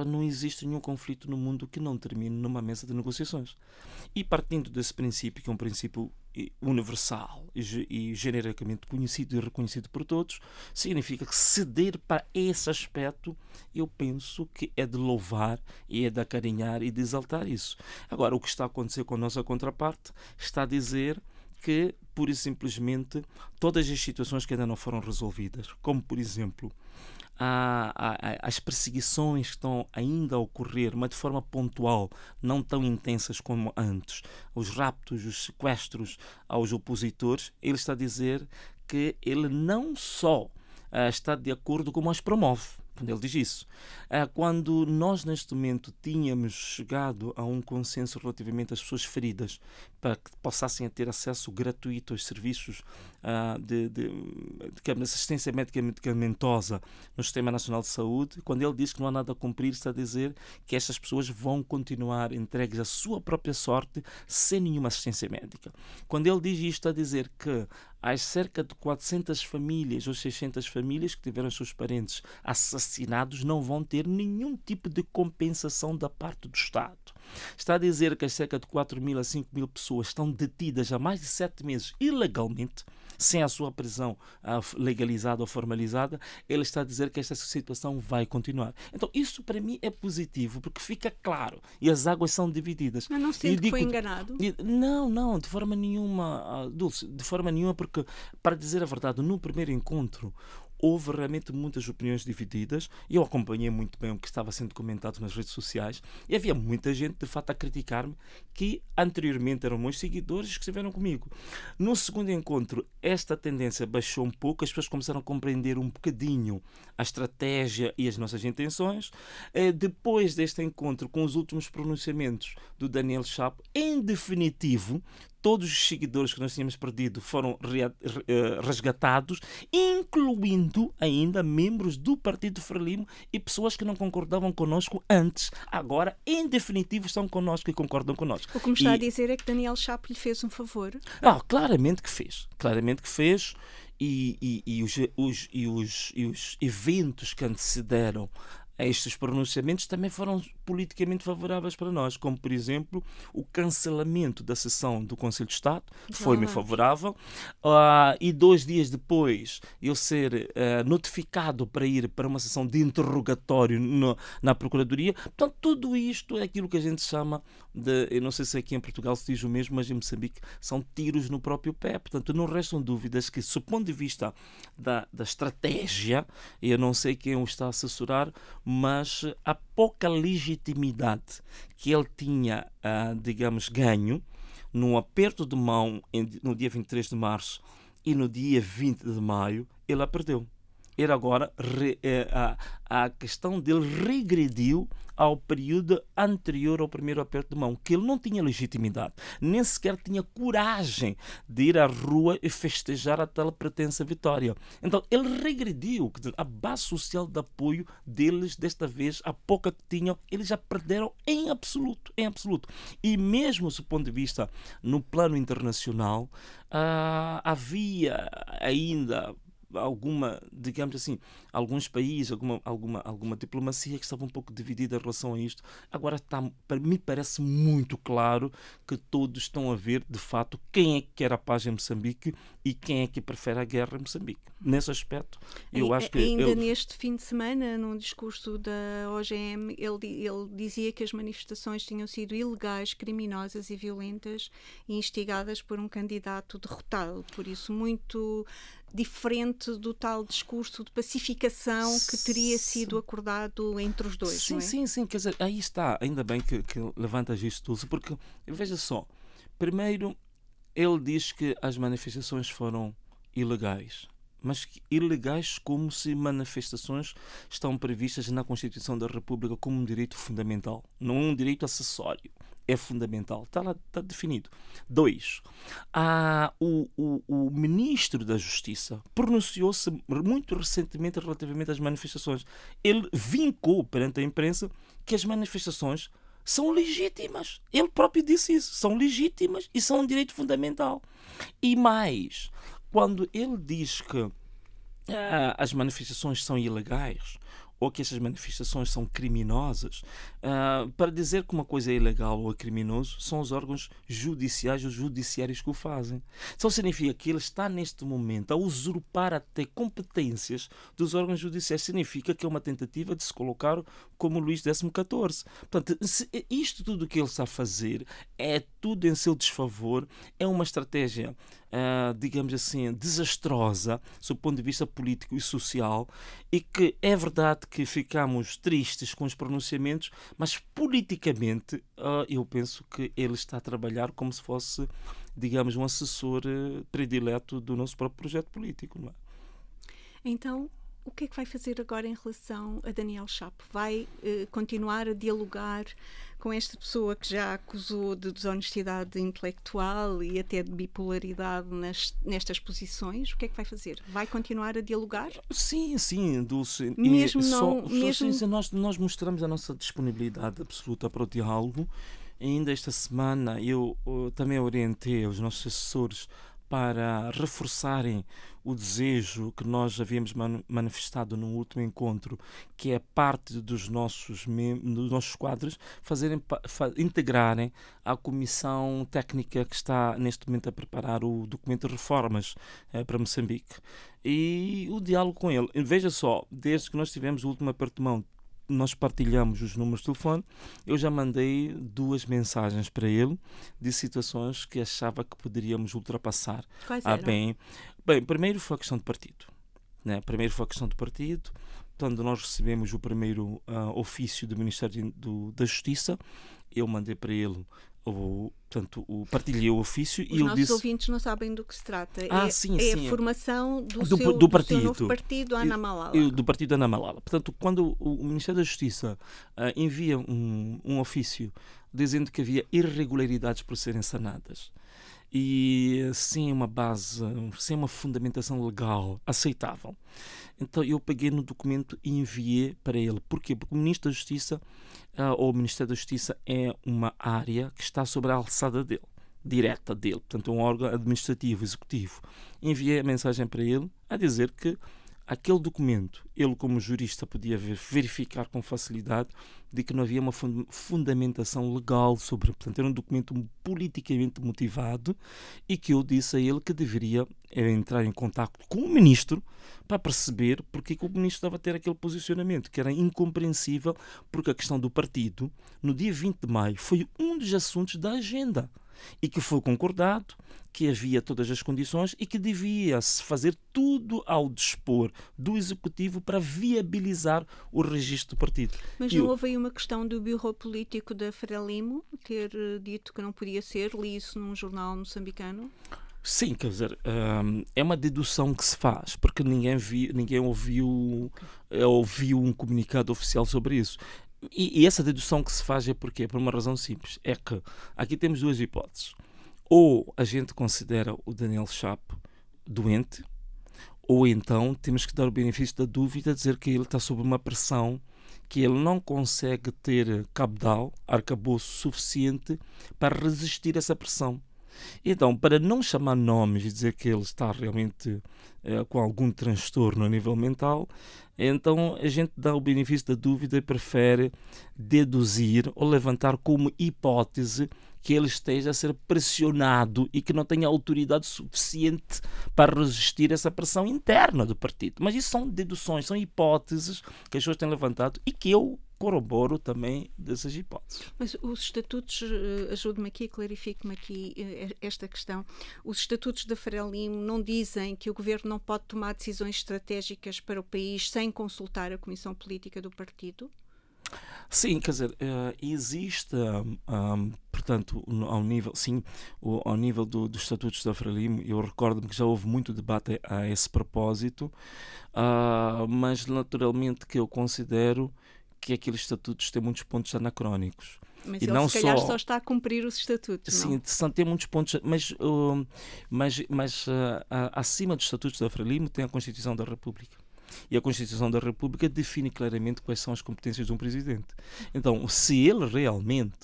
não existe nenhum conflito no mundo que não termine numa mesa de negociações. E partindo desse princípio, que é um princípio universal e genericamente conhecido e reconhecido por todos, significa que ceder para esse aspecto, eu penso que é de louvar e é de acarinhar e de exaltar isso. Agora, o que está a acontecer com a nossa contraparte está a dizer que, pura e simplesmente, todas as situações que ainda não foram resolvidas, como, por exemplo, as perseguições que estão ainda a ocorrer, mas de forma pontual, não tão intensas como antes, os raptos, os sequestros aos opositores, ele está a dizer que ele não só está de acordo, como as promove. Quando ele diz isso. Quando nós, neste momento, tínhamos chegado a um consenso relativamente às pessoas feridas para que passassem a ter acesso gratuito aos serviços de assistência médica medicamentosa no Sistema Nacional de Saúde. Quando ele diz que não há nada a cumprir, está a dizer que estas pessoas vão continuar entregues à sua própria sorte sem nenhuma assistência médica. Quando ele diz isto, está a dizer que há cerca de 400 famílias ou 600 famílias que tiveram seus parentes assassinados não vão ter nenhum tipo de compensação da parte do Estado. Está a dizer que as cerca de 4.000 a 5.000 pessoas estão detidas há mais de 7 meses ilegalmente, sem a sua prisão legalizada ou formalizada. Ele está a dizer que esta situação vai continuar. Então, isso para mim é positivo, porque fica claro e as águas são divididas. Mas não sente que foi enganado? Não, de forma nenhuma, Dulce, de forma nenhuma, porque, para dizer a verdade, no primeiro encontro houve realmente muitas opiniões divididas. Eu acompanhei muito bem o que estava sendo comentado nas redes sociais e havia muita gente, de fato, a criticar-me, que anteriormente eram meus seguidores que estiveram comigo. No segundo encontro, esta tendência baixou um pouco, as pessoas começaram a compreender um bocadinho a estratégia e as nossas intenções. Depois deste encontro, com os últimos pronunciamentos do Daniel Chapo, em definitivo, todos os seguidores que nós tínhamos perdido foram resgatados, incluindo ainda membros do Partido Frelimo e pessoas que não concordavam connosco antes. Agora, em definitivo, estão connosco e concordam connosco. O que me está a dizer é que Daniel Chapo lhe fez um favor? Claramente que fez. Claramente que fez. E os eventos que antecederam a estes pronunciamentos também foram politicamente favoráveis para nós, como, por exemplo, o cancelamento da sessão do Conselho de Estado, foi-me favorável, e 2 dias depois eu ser notificado para ir para uma sessão de interrogatório na Procuradoria. Portanto, tudo isto é aquilo que a gente chama de, eu não sei se aqui em Portugal se diz o mesmo, mas em Moçambique são tiros no próprio pé. Portanto, não restam dúvidas que, do ponto de vista da estratégia, eu não sei quem o está a assessorar, mas a pouca legitimidade que ele tinha, digamos, ganho num aperto de mão no dia 23 de março e no dia 20 de maio, ele a perdeu. Ele agora, a questão dele regrediu ao período anterior ao primeiro aperto de mão, que ele não tinha legitimidade, nem sequer tinha coragem de ir à rua e festejar a tal pretensa vitória. Então, ele regrediu, a base social de apoio deles, desta vez, a pouca que tinham, eles já perderam em absoluto, em absoluto. E mesmo do ponto de vista no plano internacional, havia ainda digamos assim, alguns países, alguma diplomacia que estava um pouco dividida em relação a isto. Agora me parece muito claro que todos estão a ver, de fato, quem é que quer a paz em Moçambique e quem é que prefere a guerra em Moçambique. Nesse aspecto, eu acho que... Ainda neste fim de semana, num discurso da OGM, ele dizia que as manifestações tinham sido ilegais, criminosas e violentas e instigadas por um candidato derrotado. Por isso, muito diferente do tal discurso de pacificação que teria sido acordado entre os dois, sim, não é? Sim, quer dizer, aí está, ainda bem que levantas isto tudo, porque, veja só, primeiro, ele diz que as manifestações foram ilegais, mas ilegais como se manifestações estão previstas na Constituição da República como um direito fundamental, não é um direito acessório. É fundamental, está lá, está definido. 2. O Ministro da Justiça pronunciou-se muito recentemente relativamente às manifestações. Ele vincou perante a imprensa que as manifestações são legítimas. Ele próprio disse isso. São legítimas e são um direito fundamental. E mais, quando ele diz que as manifestações são ilegais ou que essas manifestações são criminosas, para dizer que uma coisa é ilegal ou é criminoso, são os órgãos judiciais, os judiciários que o fazem. Isso significa que ele está neste momento a usurpar até competências dos órgãos judiciais. Significa que é uma tentativa de se colocar como Luís XIV. Portanto, isto tudo o que ele está a fazer é tudo em seu desfavor, é uma estratégia, digamos assim, desastrosa, do ponto de vista político e social, e que é verdade que ficamos tristes com os pronunciamentos, mas politicamente eu penso que ele está a trabalhar como se fosse, digamos, um assessor predileto do nosso próprio projeto político, não é? Então, O que é que vai fazer agora em relação a Daniel Chapo? Vai continuar a dialogar com esta pessoa que já acusou de desonestidade intelectual e até de bipolaridade nestas posições? O que é que vai fazer? Vai continuar a dialogar? Sim, sim, Dulce. Mesmo não... Nós mostramos a nossa disponibilidade absoluta para o diálogo. Ainda esta semana eu também orientei os nossos assessores para reforçarem o desejo que nós havíamos manifestado no último encontro, que é parte dos nossos quadros, integrarem a comissão técnica que está neste momento a preparar o documento de reformas para Moçambique. E o diálogo com ele. Veja só, desde que nós tivemos o último aperto de mão, nós partilhamos os números de telefone, eu já mandei 2 mensagens para ele de situações que achava que poderíamos ultrapassar. Quais eram? Bem, primeiro foi a questão do partido. Né? Primeiro foi a questão do partido. Portanto, nós recebemos o primeiro ofício do Ministério da Justiça. Eu mandei para ele partilhei o ofício e ele disse... Os nossos ouvintes não sabem do que se trata. Sim. É a formação do partido. Seu novo partido, Ana Malala. Do partido Ana Malala. Portanto, quando o Ministério da Justiça envia um ofício dizendo que havia irregularidades por serem sanadas e sem uma base, sem uma fundamentação legal aceitável, então eu peguei no documento e enviei para ele. Porquê? Porque o Ministro da Justiça ou o Ministério da Justiça é uma área que está sobre a alçada dele, direta dele, portanto é um órgão administrativo, executivo. Enviei a mensagem para ele a dizer que aquele documento, ele como jurista podia verificar com facilidade de que não havia uma fundamentação legal sobre, portanto era um documento politicamente motivado e que eu disse a ele que deveria entrar em contato com o Ministro para perceber porque que o Ministro estava a ter aquele posicionamento, que era incompreensível, porque a questão do partido, no dia 20 de maio, foi um dos assuntos da agenda e que foi concordado que havia todas as condições e que devia-se fazer tudo ao dispor do Executivo para viabilizar o registro do partido. Mas não houve aí uma questão do Bureau Político da Frelimo ter dito que não podia ser? Li isso num jornal moçambicano. Sim, quer dizer, é uma dedução que se faz, porque ninguém ouviu um comunicado oficial sobre isso. E essa dedução que se faz é porque, por uma razão simples, é que aqui temos 2 hipóteses. Ou a gente considera o Daniel Chapo doente, ou então temos que dar o benefício da dúvida, dizer que ele está sob uma pressão, que ele não consegue ter cabedal, arcabouço suficiente para resistir a essa pressão. Então, para não chamar nomes e dizer que ele está realmente com algum transtorno a nível mental, então a gente dá o benefício da dúvida e prefere deduzir ou levantar como hipótese que ele esteja a ser pressionado e que não tenha autoridade suficiente para resistir a essa pressão interna do partido. Mas isso são deduções, são hipóteses que as pessoas têm levantado e que eu corroboro também dessas hipóteses. Mas os estatutos, ajude-me aqui, clarifique-me aqui esta questão. Os estatutos da Frelimo não dizem que o governo não pode tomar decisões estratégicas para o país sem consultar a Comissão Política do partido? Sim, quer dizer, existe, portanto, ao nível dos estatutos da Frelimo, eu recordo-me que já houve muito debate a esse propósito, mas naturalmente que eu considero que aqueles estatutos têm muitos pontos anacrónicos. Mas ele não se calhar só está a cumprir os estatutos, sim, não? Tem muitos pontos, mas acima dos estatutos da Frelimo tem a Constituição da República. E a Constituição da República define claramente quais são as competências de um presidente. Então, se ele realmente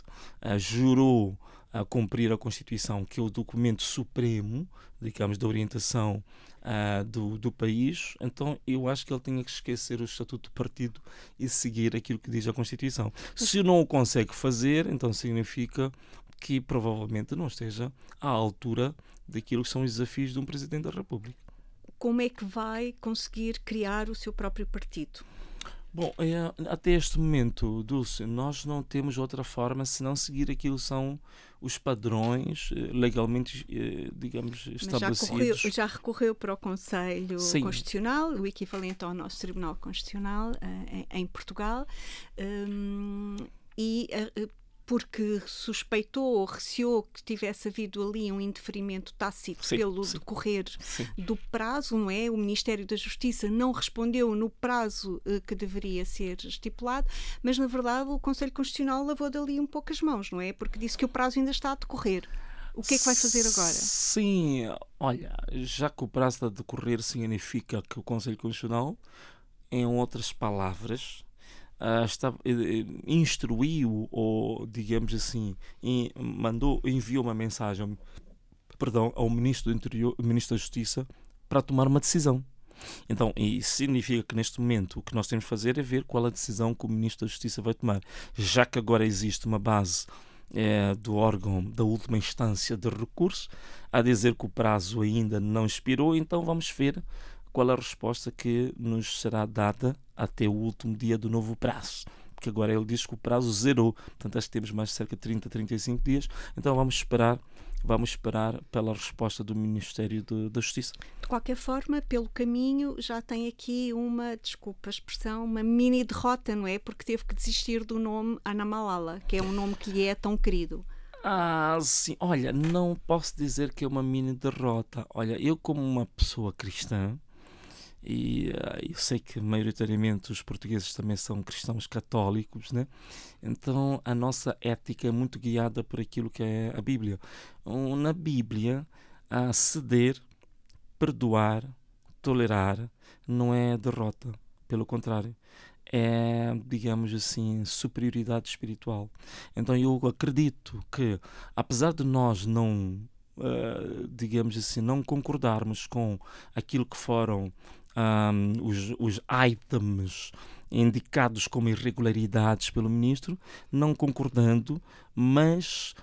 jurou a cumprir a Constituição, que é o documento supremo, digamos, da orientação do país, então eu acho que ele tinha que esquecer o estatuto do partido e seguir aquilo que diz a Constituição. Se não o consegue fazer, então significa que provavelmente não esteja à altura daquilo que são os desafios de um Presidente da República. Como é que vai conseguir criar o seu próprio partido? Bom, até este momento, Dulce, nós não temos outra forma senão seguir aquilo que são os padrões legalmente, digamos, estabelecidos. Mas já recorreu para o Conselho Constitucional, o equivalente ao nosso Tribunal Constitucional em Portugal, e porque suspeitou ou receou que tivesse havido ali um indeferimento tácito pelo decorrer do prazo, não é? O Ministério da Justiça não respondeu no prazo que deveria ser estipulado, mas na verdade o Conselho Constitucional lavou dali um pouco as mãos, não é? Porque disse que o prazo ainda está a decorrer. O que é que vai fazer agora? Sim, olha, já que o prazo está a decorrer significa que o Conselho Constitucional, em outras palavras, instruiu ou, digamos assim, enviou uma mensagem, ao Ministro do Interior, Ministro da Justiça, para tomar uma decisão. Então, isso significa que neste momento o que nós temos de fazer é ver qual a decisão que o Ministro da Justiça vai tomar. Já que agora existe uma base do órgão da última instância de recurso a dizer que o prazo ainda não expirou, então vamos ver qual a resposta que nos será dada até o último dia do novo prazo. Porque agora ele diz que o prazo zerou, portanto acho que temos mais de cerca de 30, 35 dias, então vamos esperar pela resposta do Ministério da Justiça. De qualquer forma, pelo caminho já tem aqui uma, desculpa a expressão, uma mini derrota, não é? Porque teve que desistir do nome Ana Malala, que é um nome que lhe é tão querido. Sim. Olha, não posso dizer que é uma mini derrota. Olha, eu como uma pessoa cristã, e eu sei que maioritariamente os portugueses também são cristãos católicos, né? Então a nossa ética é muito guiada por aquilo que é a Bíblia. Na Bíblia, ceder, perdoar, tolerar não é derrota, pelo contrário, é, digamos assim, superioridade espiritual. Então eu acredito que, apesar de nós não, digamos assim, não concordarmos com aquilo que foram os items indicados como irregularidades pelo ministro, não concordando, mas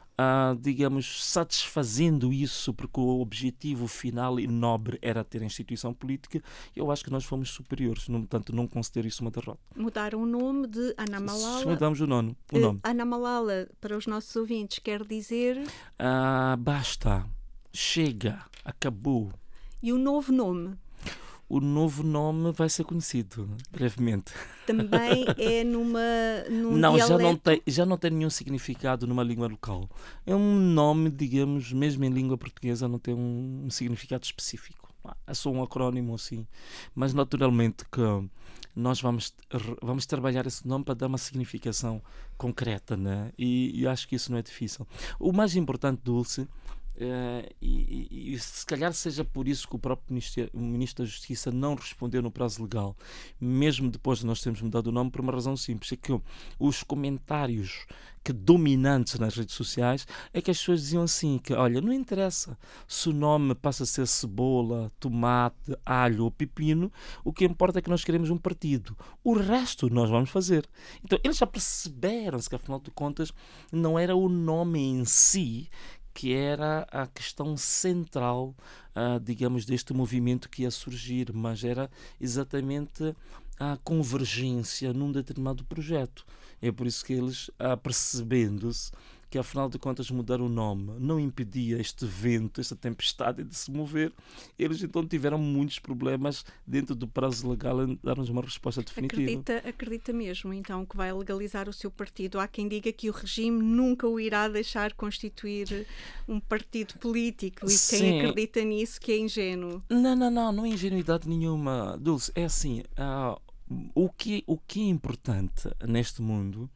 digamos, satisfazendo isso, porque o objetivo final e nobre era ter a instituição política, eu acho que nós fomos superiores, portanto não considero isso uma derrota. Mudaram o nome de Ana Malala. Mudamos o nome. Ana Malala, para os nossos ouvintes, quer dizer... basta, chega, acabou. E o novo nome? O novo nome vai ser conhecido brevemente. Também é num dialeto? Já não tem nenhum significado numa língua local. É um nome, digamos, mesmo em língua portuguesa, não tem um significado específico. É só um acrónimo assim. Mas naturalmente que nós vamos trabalhar esse nome para dar uma significação concreta, né? E acho que isso não é difícil. O mais importante, Dulce, e se calhar seja por isso que o próprio Ministro da Justiça não respondeu no prazo legal, mesmo depois de nós termos mudado o nome, por uma razão simples, é que os comentários dominantes nas redes sociais é que as pessoas diziam assim, que olha, não interessa se o nome passa a ser cebola, tomate, alho ou pepino, o que importa é que nós queremos um partido, o resto nós vamos fazer. Então eles já perceberam-se que afinal de contas não era o nome em si que era a questão central, digamos, deste movimento que ia surgir, mas era exatamente a convergência num determinado projeto. É por isso que eles, percebendo-se que afinal de contas mudar o nome não impedia este vento, esta tempestade de se mover, eles então tiveram muitos problemas dentro do prazo legal em dar-nos uma resposta definitiva. Acredita mesmo então que vai legalizar o seu partido? Há quem diga que o regime nunca o irá deixar constituir um partido político e Sim. Quem acredita nisso que é ingênuo. Não é ingenuidade nenhuma, Dulce. É assim, o que é importante neste mundo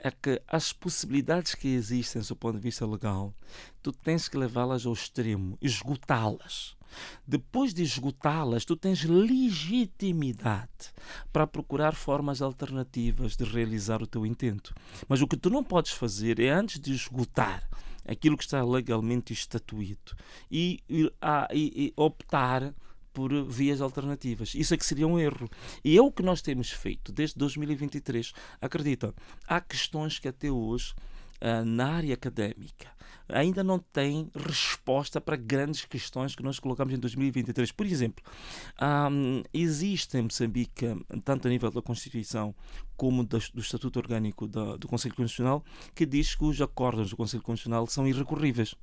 é que as possibilidades que existem do ponto de vista legal, tu tens que levá-las ao extremo, esgotá-las. Depois de esgotá-las, tu tens legitimidade para procurar formas alternativas de realizar o teu intento. Mas o que tu não podes fazer é, antes de esgotar aquilo que está legalmente estatuído, e optar por vias alternativas. Isso é que seria um erro. E é o que nós temos feito desde 2023. Acredita, há questões que até hoje, na área académica, ainda não têm resposta para grandes questões que nós colocamos em 2023. Por exemplo, existe em Moçambique, tanto a nível da Constituição como do Estatuto Orgânico do Conselho Constitucional, que diz que os acordos do Conselho Constitucional são irrecorríveis.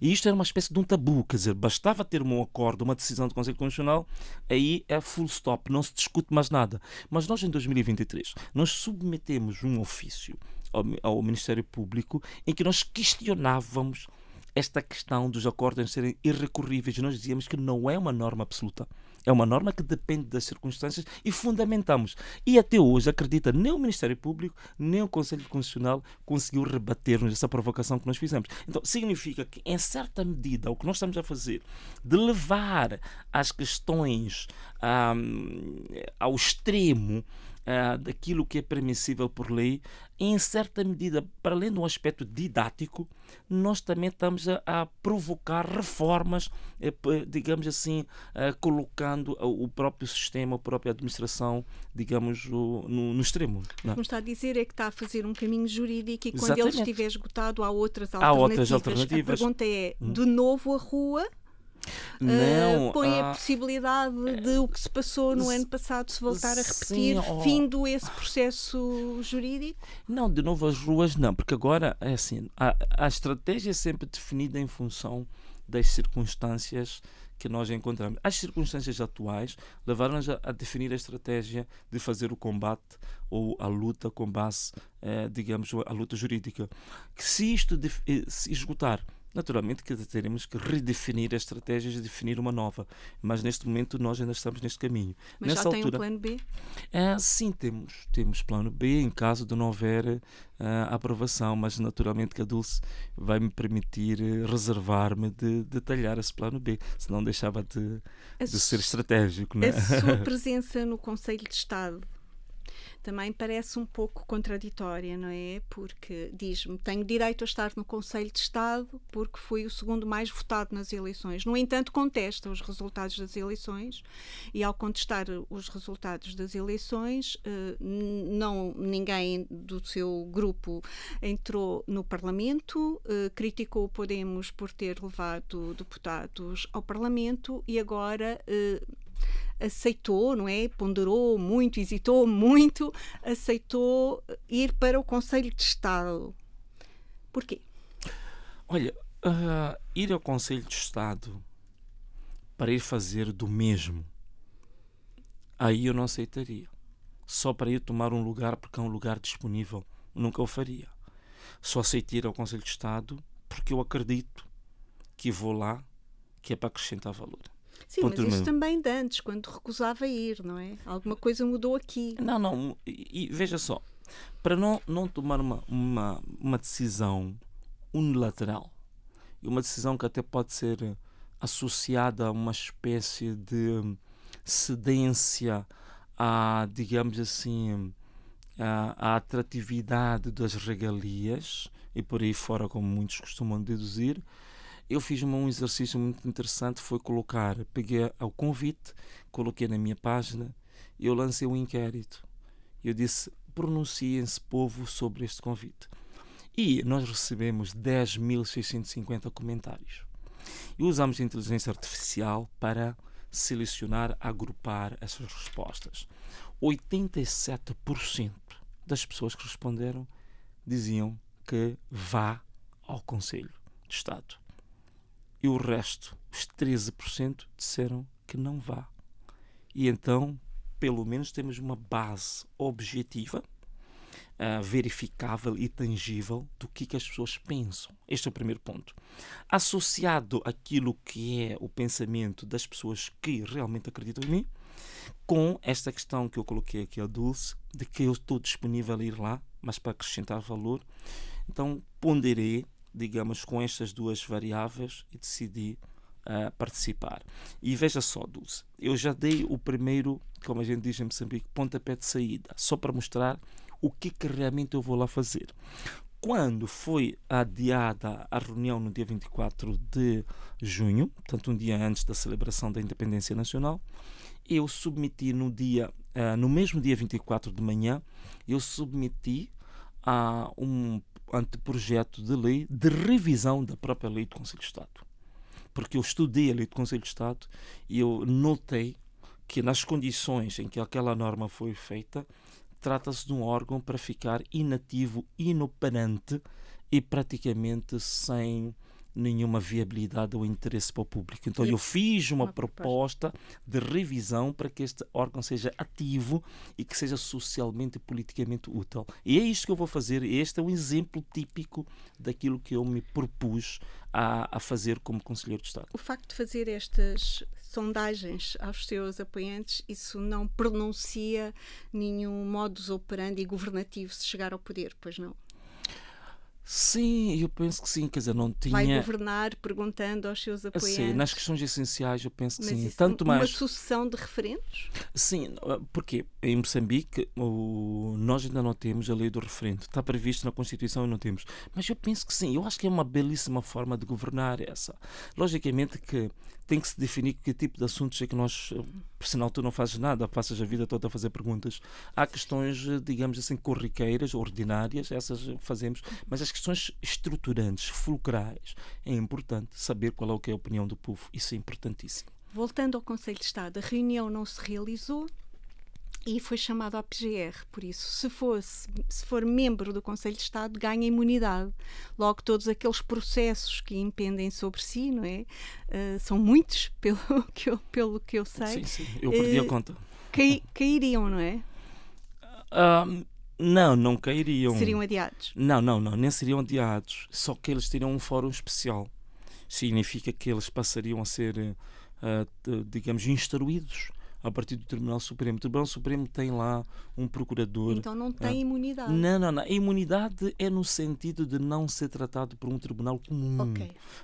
E isto era uma espécie de um tabu, quer dizer, bastava ter um acordo, uma decisão do Conselho Constitucional, aí é full stop, não se discute mais nada. Mas nós em 2023, nós submetemos um ofício ao Ministério Público, em que nós questionávamos esta questão dos acordos serem irrecorríveis. Nós dizíamos que não é uma norma absoluta. É uma norma que depende das circunstâncias e fundamentamos. E até hoje, acredita, nem o Ministério Público, nem o Conselho Constitucional conseguiu rebater-nos essa provocação que nós fizemos. Então, significa que, em certa medida, o que nós estamos a fazer de levar as questões ao extremo daquilo que é permissível por lei, em certa medida, para além de um aspecto didático, nós também estamos a provocar reformas, digamos assim, colocando o próprio sistema, a própria administração, digamos, no extremo. Não? O que me está a dizer é que está a fazer um caminho jurídico e quando Exatamente. ele estiver esgotado há outras Há outras alternativas. A pergunta é, de novo a rua? Não, põe a possibilidade de o que se passou no ano passado se voltar a repetir, findo esse processo jurídico? Não, de novo as ruas não, porque agora é assim, a estratégia é sempre definida em função das circunstâncias que nós encontramos. As circunstâncias atuais levaram-nos a definir a estratégia de fazer o combate ou a luta com base, digamos, a luta jurídica. Que se isto se esgotar, naturalmente que teremos que redefinir as estratégias e definir uma nova. Mas neste momento nós ainda estamos neste caminho. Mas Nessa já tem altura, um plano B? Sim, temos plano B em caso de não haver aprovação, mas naturalmente que a Dulce vai me permitir reservar-me de detalhar esse plano B, senão deixava de ser estratégico. Não é? A sua presença no Conselho de Estado também parece um pouco contraditória, não é? Porque diz-me, tenho direito a estar no Conselho de Estado porque fui o segundo mais votado nas eleições. No entanto, contesta os resultados das eleições e ao contestar os resultados das eleições, ninguém do seu grupo entrou no Parlamento, criticou o Podemos por ter levado deputados ao Parlamento e agora aceitou, não é? Ponderou muito, hesitou muito, aceitou ir para o Conselho de Estado. Porquê? Olha, ir ao Conselho de Estado para ir fazer do mesmo, aí eu não aceitaria. Só para ir tomar um lugar porque é um lugar disponível, nunca o faria. Só aceitei ir ao Conselho de Estado porque eu acredito que vou lá, que é para acrescentar valor. Sim, mas isso também de antes, quando recusava ir, não é? Alguma coisa mudou aqui. Não, e veja só, para não tomar uma decisão unilateral, e uma decisão que até pode ser associada a uma espécie de cedência digamos assim, a atratividade das regalias, e por aí fora, como muitos costumam deduzir, eu fiz um exercício muito interessante, foi peguei ao convite, coloquei na minha página e eu lancei um inquérito. Eu disse, pronunciem-se, povo, sobre este convite. E nós recebemos 10.650 comentários. E usamos a inteligência artificial para selecionar, agrupar essas respostas. 87% das pessoas que responderam diziam que vá ao Conselho de Estado. E o resto, os 13%, disseram que não vá. E então, pelo menos, temos uma base objetiva, verificável e tangível do que as pessoas pensam. Este é o primeiro ponto. Associado àquilo que é o pensamento das pessoas que realmente acreditam em mim, com esta questão que eu coloquei aqui a Dulce, de que eu estou disponível a ir lá, mas para acrescentar valor, então ponderei, digamos, com estas duas variáveis e decidi participar. E veja só, Dulce, eu já dei o primeiro, como a gente diz em Moçambique, pontapé de saída, só para mostrar o que realmente eu vou lá fazer. Quando foi adiada a reunião no dia 24 de junho, portanto um dia antes da celebração da Independência Nacional, eu submeti no mesmo dia 24 de manhã, eu submeti a um anteprojeto de lei de revisão da própria lei do Conselho de Estado. Porque eu estudei a lei do Conselho de Estado e eu notei que nas condições em que aquela norma foi feita, trata-se de um órgão para ficar inativo, inoperante e praticamente sem nenhuma viabilidade ou interesse para o público. Então eu fiz uma proposta de revisão para que este órgão seja ativo e que seja socialmente e politicamente útil. E é isto que eu vou fazer. Este é um exemplo típico daquilo que eu me propus a fazer como Conselheiro de Estado. O facto de fazer estas sondagens aos seus apoiantes, isso não pronuncia nenhum modus operandi governativo se chegar ao poder, pois não? Sim, eu penso que sim, quer dizer, não tinha... Vai governar perguntando aos seus apoiantes? Sim, nas questões essenciais eu penso que mas sim. Isso, Tanto uma mais... sucessão de referendos? Sim, porque em Moçambique nós ainda não temos a lei do referendo. Está previsto na Constituição e não temos. Mas eu penso que sim, eu acho que é uma belíssima forma de governar essa. Logicamente que tem que se definir que tipo de assuntos é que nós, por sinal tu não fazes nada, passas a vida toda a fazer perguntas. Há questões, digamos assim, corriqueiras, ordinárias, essas fazemos, mas as questões estruturantes, fulcrais, é importante saber qual é o que é a opinião do povo. Isso é importantíssimo. Voltando ao Conselho de Estado, a reunião não se realizou e foi chamado à PGR. Por isso, se for membro do Conselho de Estado, ganha imunidade. Logo, todos aqueles processos que impendem sobre si, não é? São muitos, pelo que eu sei. Sim, eu perdi a conta. Cairiam, não é? Não cairiam. Seriam adiados? Não, nem seriam adiados. Só que eles teriam um fórum especial. Significa que eles passariam a ser, digamos, instruídos a partir do Tribunal Supremo. O Tribunal Supremo tem lá um procurador. Então não tem imunidade? Não. A imunidade é no sentido de não ser tratado por um tribunal comum,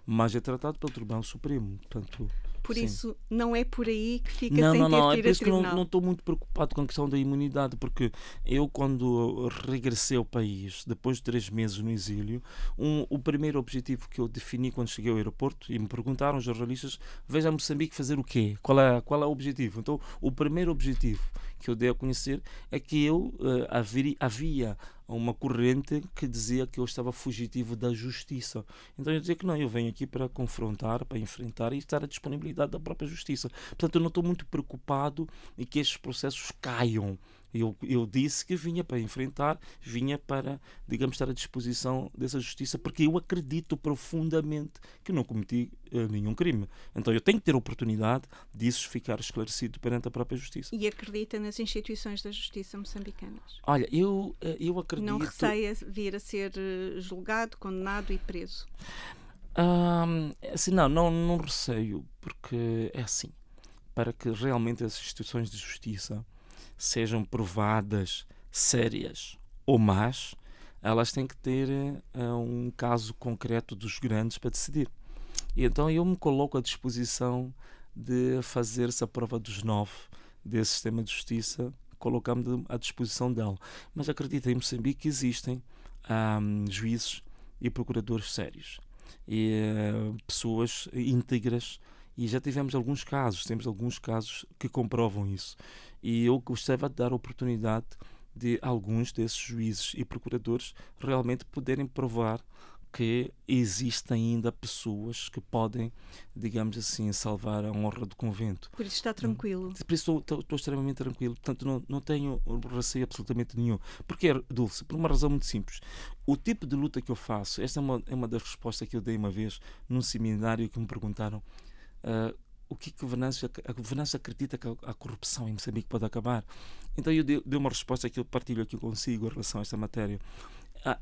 mas é tratado pelo Tribunal Supremo. Portanto, por sim. Isso, não é por aí que fica não, sem ter que ir a tribunal? É por isso que não estou muito preocupado com a questão da imunidade, porque eu, quando regressei ao país, depois de 3 meses no exílio, o primeiro objetivo que eu defini quando cheguei ao aeroporto, e me perguntaram os jornalistas, veja Moçambique fazer o quê? Qual é o objetivo? Então, o primeiro objetivo que eu dei a conhecer é que havia uma corrente que dizia que eu estava fugitivo da justiça. Então eu dizia que não, eu venho aqui para confrontar, para enfrentar e estar à disponibilidade da própria justiça. Portanto, eu não estou muito preocupado em que estes processos caiam. Eu disse que vinha para enfrentar, vinha para, digamos, estar à disposição dessa justiça, porque eu acredito profundamente que não cometi nenhum crime. Então eu tenho que ter a oportunidade disso ficar esclarecido perante a própria justiça. E acredita nas instituições da justiça moçambicanas? Olha, eu acredito... Não receia vir a ser julgado, condenado e preso? Assim, não receio, porque é assim, para que realmente as instituições de justiça sejam provadas, sérias ou más, elas têm que ter um caso concreto dos grandes para decidir. E então eu me coloco à disposição de fazer-se a prova dos 9 desse sistema de justiça, colocando-me à disposição dela. Mas acredito, em Moçambique existem juízes e procuradores sérios e pessoas íntegras. E já temos alguns casos que comprovam isso. E eu gostava de dar a oportunidade de alguns desses juízes e procuradores realmente poderem provar que existem ainda pessoas que podem, digamos assim, salvar a honra do convento. Por isso está tranquilo? Por isso estou extremamente tranquilo. Portanto, não tenho receio absolutamente nenhum. Porque, Dulce, por uma razão muito simples. O tipo de luta que eu faço, esta é uma das respostas que eu dei uma vez num seminário que me perguntaram o que a Venâncio acredita que a corrupção em Moçambique pode acabar. Então eu dei uma resposta que eu partilho aqui consigo em relação a esta matéria.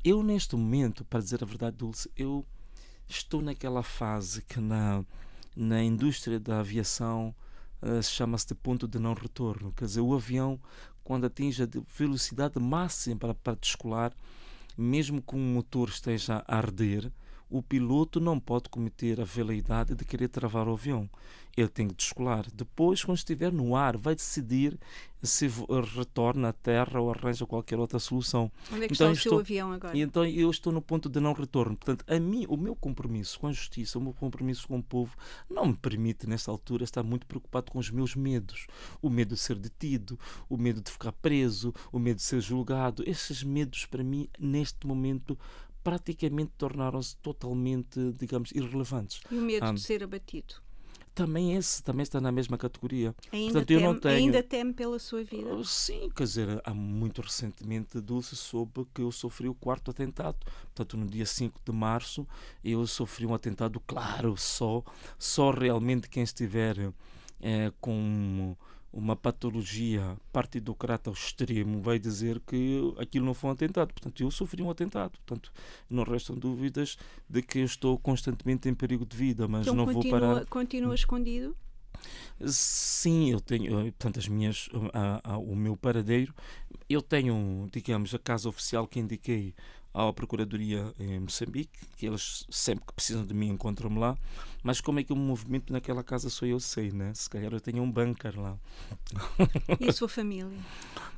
Eu neste momento, para dizer a verdade, Dulce, eu estou naquela fase que na indústria da aviação chama-se de ponto de não retorno. Quer dizer, o avião, quando atinge a velocidade máxima para descolar, mesmo que um motor esteja a arder, o piloto não pode cometer a veleidade de querer travar o avião. Ele tem que descolar. Depois, quando estiver no ar, vai decidir se retorna à terra ou arranja qualquer outra solução. Onde é que está o seu avião agora? Então eu estou no ponto de não retorno. Portanto, o meu compromisso com a justiça, o meu compromisso com o povo, não me permite, nesta altura, estar muito preocupado com os meus medos. O medo de ser detido, o medo de ficar preso, o medo de ser julgado. Esses medos, para mim, neste momento, praticamente tornaram-se totalmente, digamos, irrelevantes. E o medo de ser abatido? também está na mesma categoria. Ainda Portanto, eu não tenho... ainda teme pela sua vida? Sim, quer dizer, há muito recentemente, Dulce, soube que eu sofri o 4º atentado. Portanto, no dia 5 de março, eu sofri um atentado, claro, só realmente quem estiver com uma patologia partidocrata ao extremo vai dizer que aquilo não foi um atentado. Portanto, eu sofri um atentado. Portanto, não restam dúvidas de que eu estou constantemente em perigo de vida, mas Então não vou parar. continua escondido? Sim, eu tenho, portanto, o meu paradeiro, eu tenho, digamos, a casa oficial que indiquei à Procuradoria em Moçambique, que eles sempre que precisam de mim encontram-me lá, mas como é que eu me movimento naquela casa só eu sei, né? Se calhar eu tenho um bunker lá. E a sua família?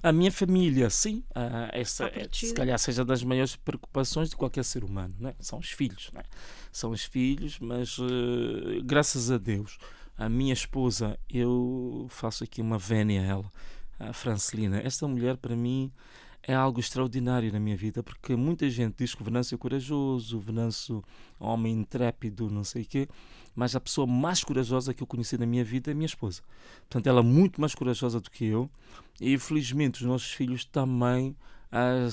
A minha família, sim, essa Está protegida? se calhar seja das maiores preocupações de qualquer ser humano, né? São os filhos, né? São os filhos, mas graças a Deus, a minha esposa, eu faço aqui uma vénia a ela, a Francelina. Esta mulher, para mim, é algo extraordinário na minha vida, porque muita gente diz que o Venâncio é corajoso, o Venâncio é um homem intrépido, não sei o quê, mas a pessoa mais corajosa que eu conheci na minha vida é a minha esposa. Portanto, ela é muito mais corajosa do que eu, e felizmente os nossos filhos também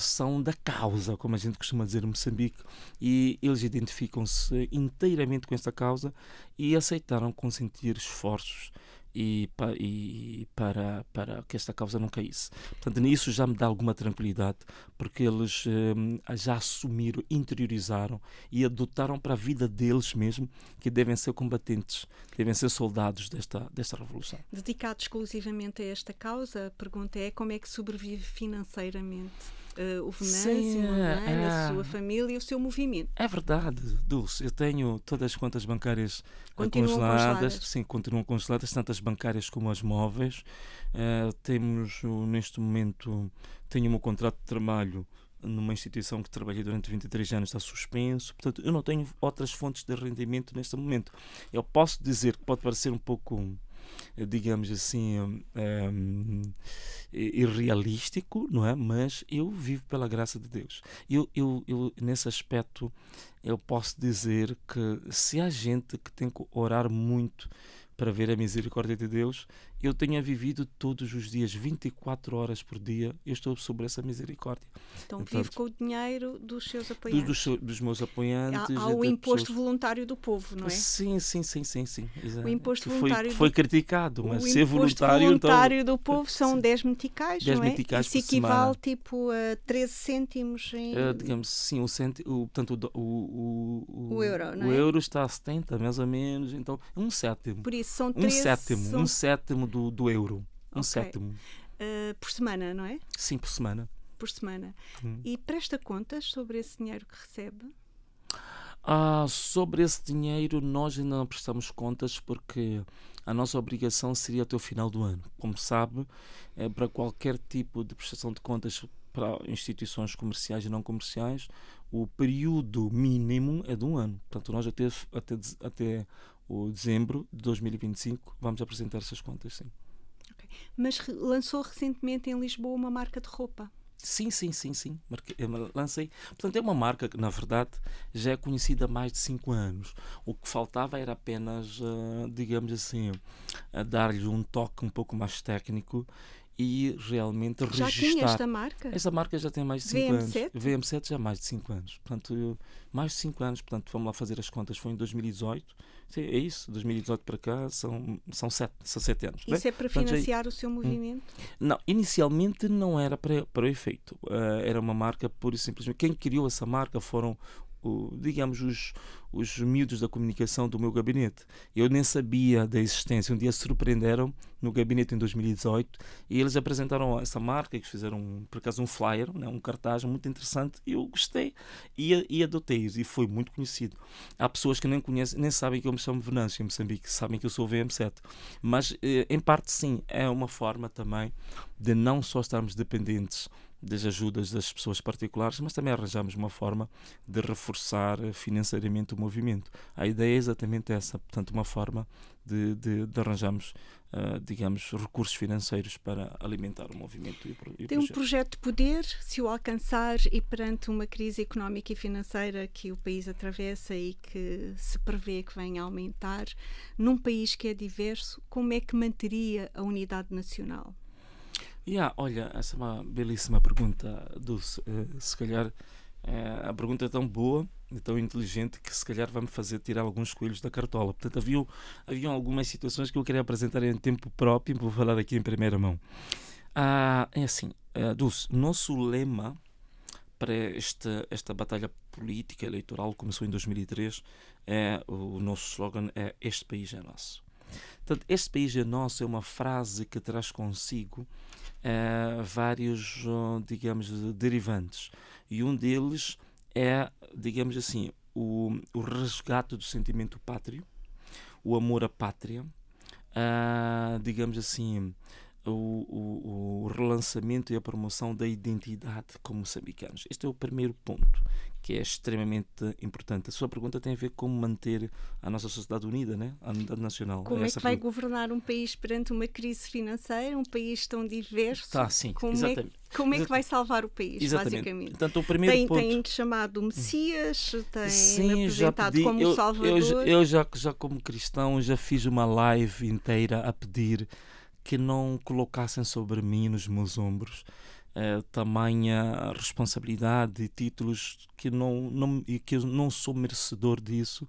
são da causa, como a gente costuma dizer em Moçambique, e eles identificam-se inteiramente com esta causa e aceitaram consentir esforços para que esta causa não caísse. Portanto, nisso já me dá alguma tranquilidade, porque eles já assumiram, interiorizaram e adotaram para a vida deles mesmo que devem ser combatentes, devem ser soldados desta revolução. Dedicado exclusivamente a esta causa, a pergunta é como é que sobrevive financeiramente o Venâncio, a sua família e o seu movimento? É verdade, Dulce. Eu tenho todas as contas bancárias Continuam congeladas. Sim, continuam congeladas, tanto as bancárias como as móveis. Temos, neste momento, tenho o meu contrato de trabalho numa instituição que trabalhei durante 23 anos, está suspenso. Portanto, eu não tenho outras fontes de rendimento neste momento. Eu posso dizer que pode parecer um pouco, digamos assim, irrealístico, não é? Mas eu vivo pela graça de Deus. Eu nesse aspecto, eu posso dizer que se há gente que tem que orar muito para ver a misericórdia de Deus, eu tenho vivido todos os dias, 24 horas por dia, eu estou sobre essa misericórdia. Então vive com o dinheiro dos seus apoiantes. Dos meus apoiantes. Há o imposto voluntário do povo, não é? Sim. O imposto voluntário foi criticado, mas ser voluntário... O imposto voluntário do povo são 10 meticais, 10 não é? meticais Isso por equivale semana. Tipo a 13 cêntimos em... digamos, sim, o euro, não é? O euro está a 70, mais ou menos, então é um sétimo. Por isso são 13... Um sétimo do euro. Um Okay. sétimo. Por semana, não é? Sim, por semana. Por semana. E presta contas sobre esse dinheiro que recebe? Sobre esse dinheiro nós ainda não prestamos contas porque a nossa obrigação seria até o final do ano. Como sabe, para qualquer tipo de prestação de contas para instituições comerciais e não comerciais, o período mínimo é de um ano. Portanto, nós até o dezembro de 2025 vamos apresentar essas contas, sim. Okay. Mas lançou recentemente em Lisboa uma marca de roupa. Sim. Lancei. Portanto, é uma marca que, na verdade, já é conhecida há mais de 5 anos. O que faltava era apenas, digamos assim, dar-lhe um toque um pouco mais técnico e realmente registrar. Já tinha esta marca? Esta marca já tem mais de 5 anos. VM7? VM7 já há mais de 5 anos. Portanto, mais de 5 anos. Portanto, vamos lá fazer as contas. Foi em 2018. Sim, é isso. 2018 para cá são 7 anos. Isso é para financiar o seu movimento? Não, inicialmente não era para o efeito. Era uma marca pura e simplesmente. Quem criou essa marca foram, digamos, os miúdos da comunicação do meu gabinete. Eu nem sabia da existência. Um dia se surpreenderam no gabinete em 2018 e eles apresentaram essa marca, que fizeram, por acaso, um flyer, né, um cartaz muito interessante, e eu gostei e adotei-os, e foi muito conhecido. Há pessoas que nem conhecem, nem sabem que eu me chamo Venâncio em Moçambique, sabem que eu sou o VM7, mas em parte sim, é uma forma também de não só estarmos dependentes das ajudas das pessoas particulares, mas também arranjamos uma forma de reforçar financeiramente o movimento. A ideia é exatamente essa, portanto, uma forma de arranjarmos digamos, recursos financeiros para alimentar o movimento e o Tem um projeto. projeto de poder, se o alcançar, e perante uma crise económica e financeira que o país atravessa e que se prevê que venha a aumentar, num país que é diverso, como é que manteria a unidade nacional? Olha, essa é uma belíssima pergunta, Dulce. Se calhar a pergunta é tão boa e tão inteligente que se calhar vai-me fazer tirar alguns coelhos da cartola. Portanto, haviam algumas situações que eu queria apresentar em tempo próprio, vou falar aqui em primeira mão. É assim, Dulce, nosso lema para esta batalha política eleitoral começou em 2003, o nosso slogan é "Este país é nosso". Portanto, este país é nosso é uma frase que traz consigo vários, digamos, derivantes. E um deles é, digamos assim, o resgate do sentimento pátrio, o amor à pátria, digamos assim, o relançamento e a promoção da identidade como moçambicanos. Este é o primeiro ponto, que é extremamente importante. A sua pergunta tem a ver com manter a nossa sociedade unida, né? A unidade nacional. Como é que vai governar um país perante uma crise financeira, um país tão diverso? Sim, exatamente. Como é que vai salvar o país, exatamente, basicamente? Portanto, o primeiro ponto... Tem chamado Messias, tem Sim, apresentado como Salvador. Eu já como cristão já fiz uma live inteira a pedir que não colocassem sobre mim, nos meus ombros, tamanha responsabilidade e títulos que eu não sou merecedor disso.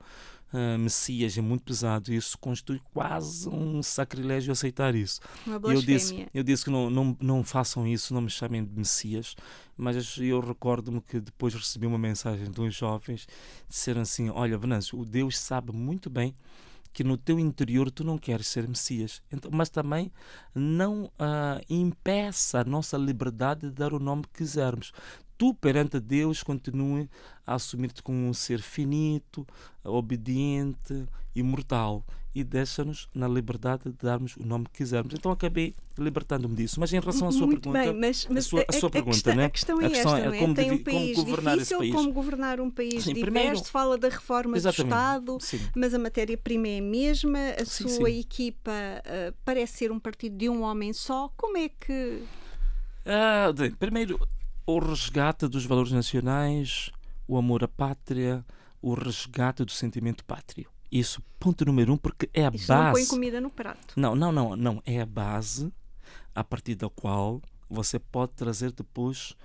Messias é muito pesado e isso constitui quase um sacrilégio aceitar isso. Uma blasfémia. Eu disse que não façam isso, não me chamem de Messias, mas eu recordo-me que depois recebi uma mensagem de uns jovens, disseram assim: olha, Venâncio, o Deus sabe muito bem que no teu interior tu não queres ser Messias, então, mas também não impeça a nossa liberdade de dar o nome que quisermos. Tu, perante Deus, continue a assumir-te como um ser finito, obediente, imortal, e deixa-nos na liberdade de darmos o nome que quisermos. Então acabei libertando-me disso. Mas em relação à sua muito pergunta, bem, mas a sua pergunta, né? A questão é esta, não é? Como tem um país governar difícil, esse país. como governar um país Sim, diverso, primeiro, fala da reforma do Estado, sim, mas a matéria-prima é a mesma, a sim, sua sim. equipa parece ser um partido de um homem só. Como é que... Primeiro, o resgate dos valores nacionais, o amor à pátria, o resgate do sentimento pátrio. Isso, ponto número 1, porque é a Isso base. não põe comida no prato. Não. É a base a partir da qual você pode trazer depois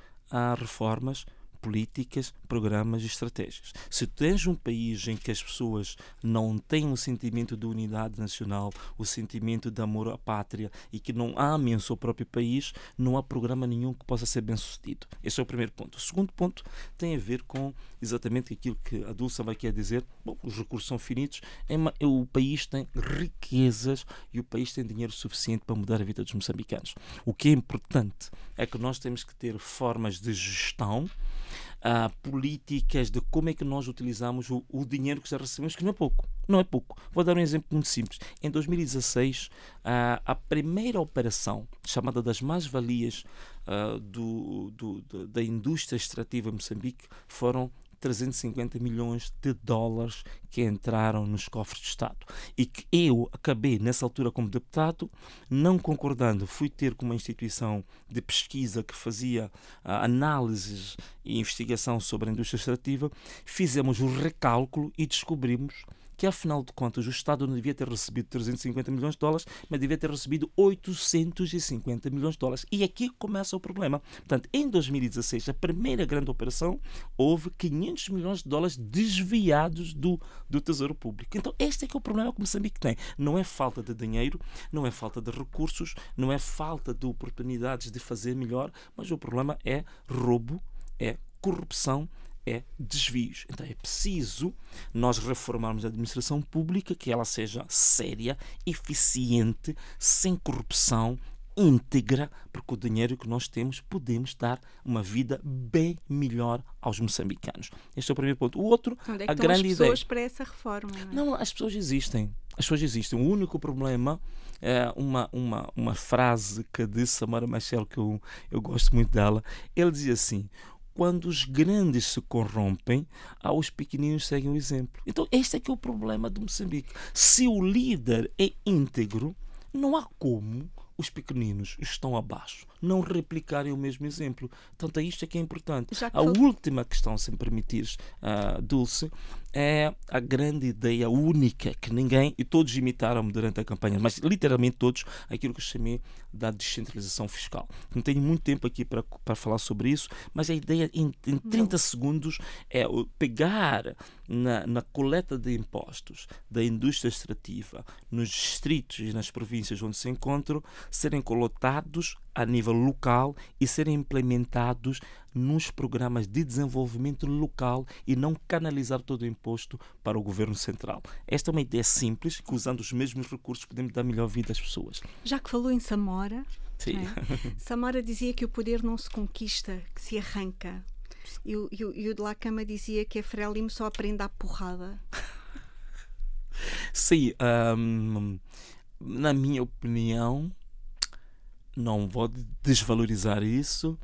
reformas políticas, programas e estratégias. Se tens um país em que as pessoas não têm o sentimento de unidade nacional, o sentimento de amor à pátria e que não amem o seu próprio país, não há programa nenhum que possa ser bem sucedido. Esse é o primeiro ponto. O segundo ponto tem a ver com exatamente aquilo que a Dulce vai querer dizer. Bom, os recursos são finitos, o país tem riquezas e o país tem dinheiro suficiente para mudar a vida dos moçambicanos. O que é importante é que nós temos que ter formas de gestão, políticas de como é que nós utilizamos o dinheiro que já recebemos, que não é pouco. Não é pouco. Vou dar um exemplo muito simples. Em 2016, a primeira operação, chamada das mais-valias da indústria extrativa em Moçambique, foram 350 milhões de dólares que entraram nos cofres de Estado e que eu acabei, nessa altura como deputado, não concordando. Fui ter com uma instituição de pesquisa que fazia análises e investigação sobre a indústria extrativa, fizemos o recálculo e descobrimos que, afinal de contas, o Estado não devia ter recebido 350 milhões de dólares, mas devia ter recebido 850 milhões de dólares. E aqui começa o problema. Portanto, em 2016, a primeira grande operação, houve 500 milhões de dólares desviados do Tesouro Público. Então, este é que é o problema que Moçambique tem. Não é falta de dinheiro, não é falta de recursos, não é falta de oportunidades de fazer melhor, mas o problema é roubo, é corrupção, é desvios. Então é preciso nós reformarmos a administração pública, que ela seja séria, eficiente, sem corrupção, íntegra, porque o dinheiro que nós temos podemos dar uma vida bem melhor aos moçambicanos. Este é o primeiro ponto. O outro, onde é que a estão grande as pessoas ideia. para essa reforma? Não, as pessoas existem. As pessoas existem. O único problema é uma frase que disse Samara Machel, que eu gosto muito dela. Ele dizia assim: quando os grandes se corrompem, os pequeninos seguem o exemplo. Então, este é que é o problema de Moçambique. Se o líder é íntegro, Não há como os pequeninos estão abaixo não replicarem o mesmo exemplo. Portanto, isto é que é importante. A última questão, se me permitires, Dulce, é a grande ideia única que ninguém, e todos imitaram durante a campanha, mas literalmente todos, aquilo que eu chamei da descentralização fiscal. Não tenho muito tempo aqui para falar sobre isso, mas a ideia em 30 segundos é pegar na coleta de impostos da indústria extrativa nos distritos e nas províncias onde se encontram, serem colocados a nível local e serem implementados nos programas de desenvolvimento local e não canalizar todo o imposto para o governo central. Esta é uma ideia simples que, usando os mesmos recursos, podemos dar melhor vida às pessoas. Já que falou em Samora, sim. Samora dizia que o poder não se conquista, que se arranca. E o de La Cama dizia que a Frelimo só aprende à porrada. Sim, na minha opinião, não vou desvalorizar isso,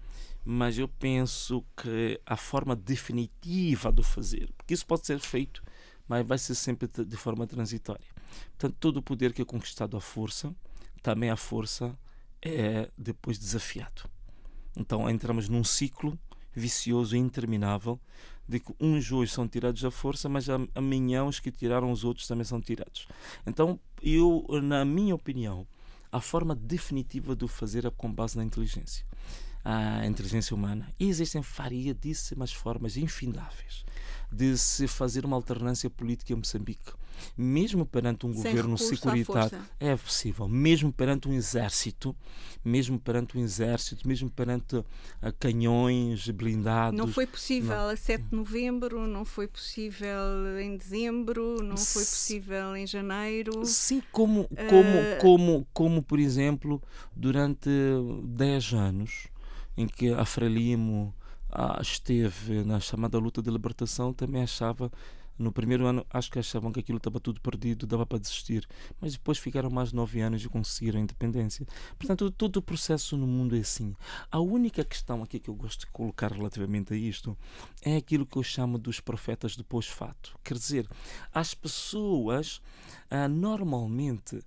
mas eu penso que a forma definitiva de fazer, porque isso pode ser feito, mas vai ser sempre de forma transitória. Portanto, todo o poder que é conquistado à força, também a força é depois desafiado. Então, entramos num ciclo vicioso e interminável de que uns hoje são tirados à força, mas amanhã os que tiraram os outros também são tirados. Então, na minha opinião, a forma definitiva de o fazer é com base na inteligência. A inteligência humana. E existem variedíssimas formas infindáveis de se fazer uma alternância política em Moçambique. Mesmo perante um governo securitário, é possível. Mesmo perante um exército, mesmo perante canhões blindados. Não foi possível a 7 de novembro, não foi possível em dezembro, não foi possível em janeiro. Sim, como por exemplo, durante 10 anos, em que a Frelimo esteve na chamada luta de libertação, também achava, no primeiro ano, acho que achavam que aquilo estava tudo perdido, dava para desistir. Mas depois ficaram mais 9 anos e conseguiram a independência. Portanto, todo o processo no mundo é assim. A única questão aqui que eu gosto de colocar relativamente a isto é aquilo que eu chamo dos profetas do pós-fato. Quer dizer, as pessoas normalmente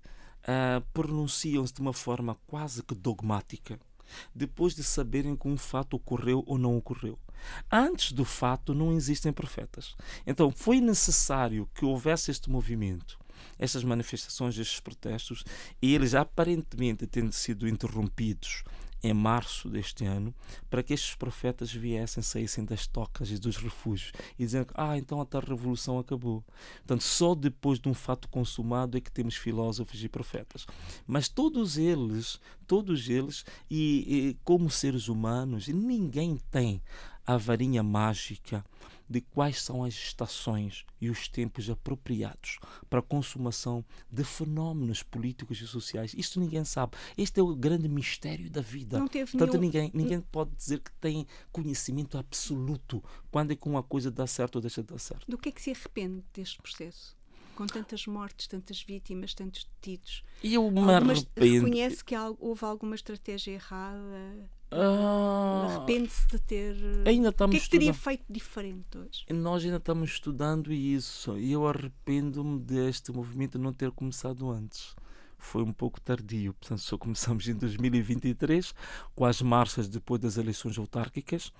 pronunciam-se de uma forma quase que dogmática, depois de saberem que um fato ocorreu ou não ocorreu. Antes do fato não existem profetas. Então foi necessário que houvesse este movimento, estas manifestações, estes protestos, e eles aparentemente tendo sido interrompidos em março deste ano, para que estes profetas saíssem das tocas e dos refúgios e dizendo que então a tal revolução acabou. Portanto, só depois de um fato consumado é que temos filósofos e profetas. Mas todos eles e como seres humanos, ninguém tem a varinha mágica de quais são as estações e os tempos apropriados para a consumação de fenómenos políticos e sociais. Isto ninguém sabe. Este é o grande mistério da vida. Portanto, ninguém pode dizer que tem conhecimento absoluto quando é que uma coisa dá certo ou deixa de dar certo. Do que é que se arrepende deste processo? Com tantas mortes, tantas vítimas, tantos detidos. Eu me arrependo. Reconhece que houve alguma estratégia errada? Arrepende-se de ter... O que é que teria feito diferente hoje? Nós ainda estamos estudando isso e eu arrependo-me deste movimento não ter começado antes. Foi um pouco tardio, portanto só começamos em 2023 com as marchas depois das eleições autárquicas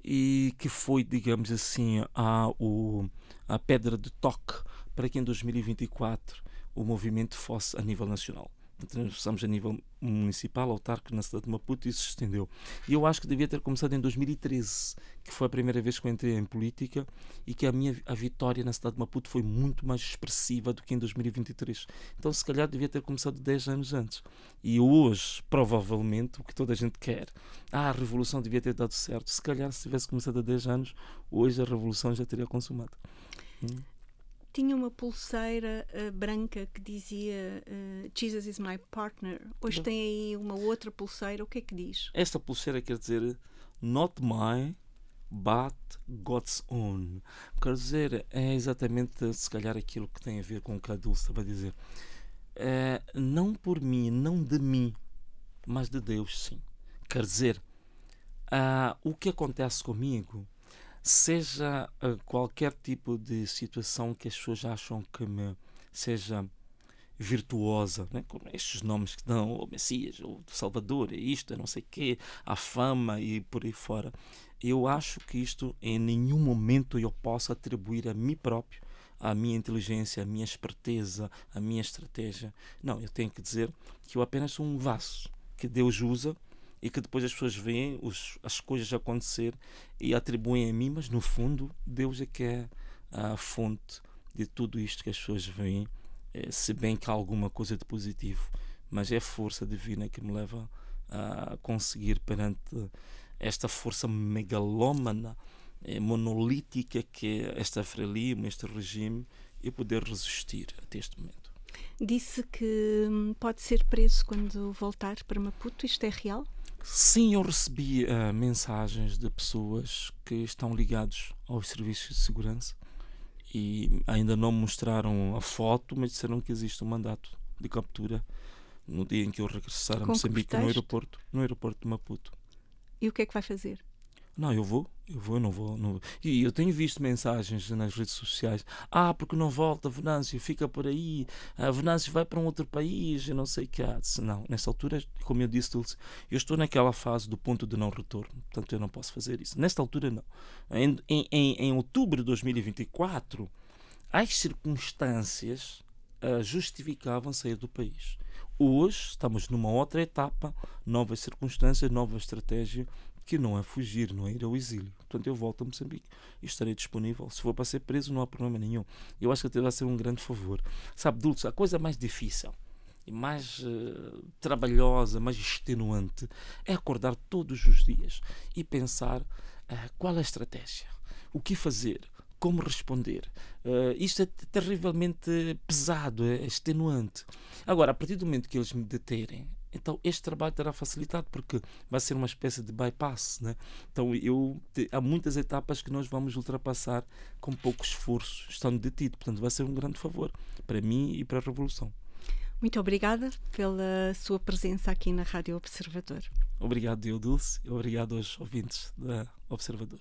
e que foi, digamos assim, a pedra de toque para que em 2024 o movimento fosse a nível nacional. Nós estamos a nível municipal, autárquico, na cidade de Maputo, e isso se estendeu. E eu acho que devia ter começado em 2013, que foi a primeira vez que eu entrei em política, e que a vitória na cidade de Maputo foi muito mais expressiva do que em 2023. Então, se calhar, devia ter começado 10 anos antes. E hoje, provavelmente, o que toda a gente quer, a revolução devia ter dado certo. Se calhar, se tivesse começado há 10 anos, hoje a revolução já teria consumado. Tinha uma pulseira branca que dizia Jesus is my partner. Hoje tem aí uma outra pulseira. O que é que diz? Esta pulseira quer dizer not mine, but God's own. Quer dizer, é exatamente, se calhar, aquilo que tem a ver com o que a Dulce estava a dizer. Não por mim, não de mim, mas de Deus, sim. Quer dizer, o que acontece comigo, seja qualquer tipo de situação que as pessoas acham que me seja virtuosa, né? Como estes nomes que dão, o Messias, o Salvador, é isto, é não sei o quê, a fama e por aí fora. Eu acho que isto em nenhum momento eu posso atribuir a mim próprio, a minha inteligência, a minha esperteza, a minha estratégia. Não, eu tenho que dizer que eu apenas sou um vaso que Deus usa e que depois as pessoas veem as coisas acontecer e atribuem a mim, mas no fundo Deus é que é a fonte de tudo isto que as pessoas veem, se bem que há alguma coisa de positivo, mas é a força divina que me leva a conseguir perante esta força megalómana, monolítica que é esta Frelimo, este regime, e poder resistir até este momento. Disse que pode ser preso quando voltar para Maputo. Isto é real? Sim, eu recebi mensagens de pessoas que estão ligados aos serviços de segurança e ainda não mostraram a foto, mas disseram que existe um mandato de captura no dia em que eu regressar a Moçambique, no aeroporto de Maputo. E o que é que vai fazer? Não, eu não vou. E eu tenho visto mensagens nas redes sociais. Porque não volta, Venâncio, fica por aí. Venâncio vai para um outro país, eu não sei o que há. Não, nesta altura, como eu disse, Dulce, eu estou naquela fase do ponto de não retorno. Portanto, eu não posso fazer isso. Nesta altura, não. Em outubro de 2024, as circunstâncias justificavam sair do país. Hoje, estamos numa outra etapa, novas circunstâncias, nova estratégia, que não é fugir, não é ir ao exílio. Portanto, eu volto a Moçambique e estarei disponível. Se for para ser preso, não há problema nenhum. Eu acho que até vai ser um grande favor. Sabe, Dulce, a coisa mais difícil e mais trabalhosa, mais extenuante, é acordar todos os dias e pensar qual é a estratégia, o que fazer, como responder. Isto é terrivelmente pesado, é extenuante. Agora, a partir do momento que eles me deterem, então este trabalho terá facilitado, porque vai ser uma espécie de bypass, né? Então há muitas etapas que nós vamos ultrapassar com pouco esforço, estando detido. Portanto, vai ser um grande favor para mim e para a Revolução. Muito obrigada pela sua presença aqui na Rádio Observador. Obrigado, Dulce, e obrigado aos ouvintes da Observador.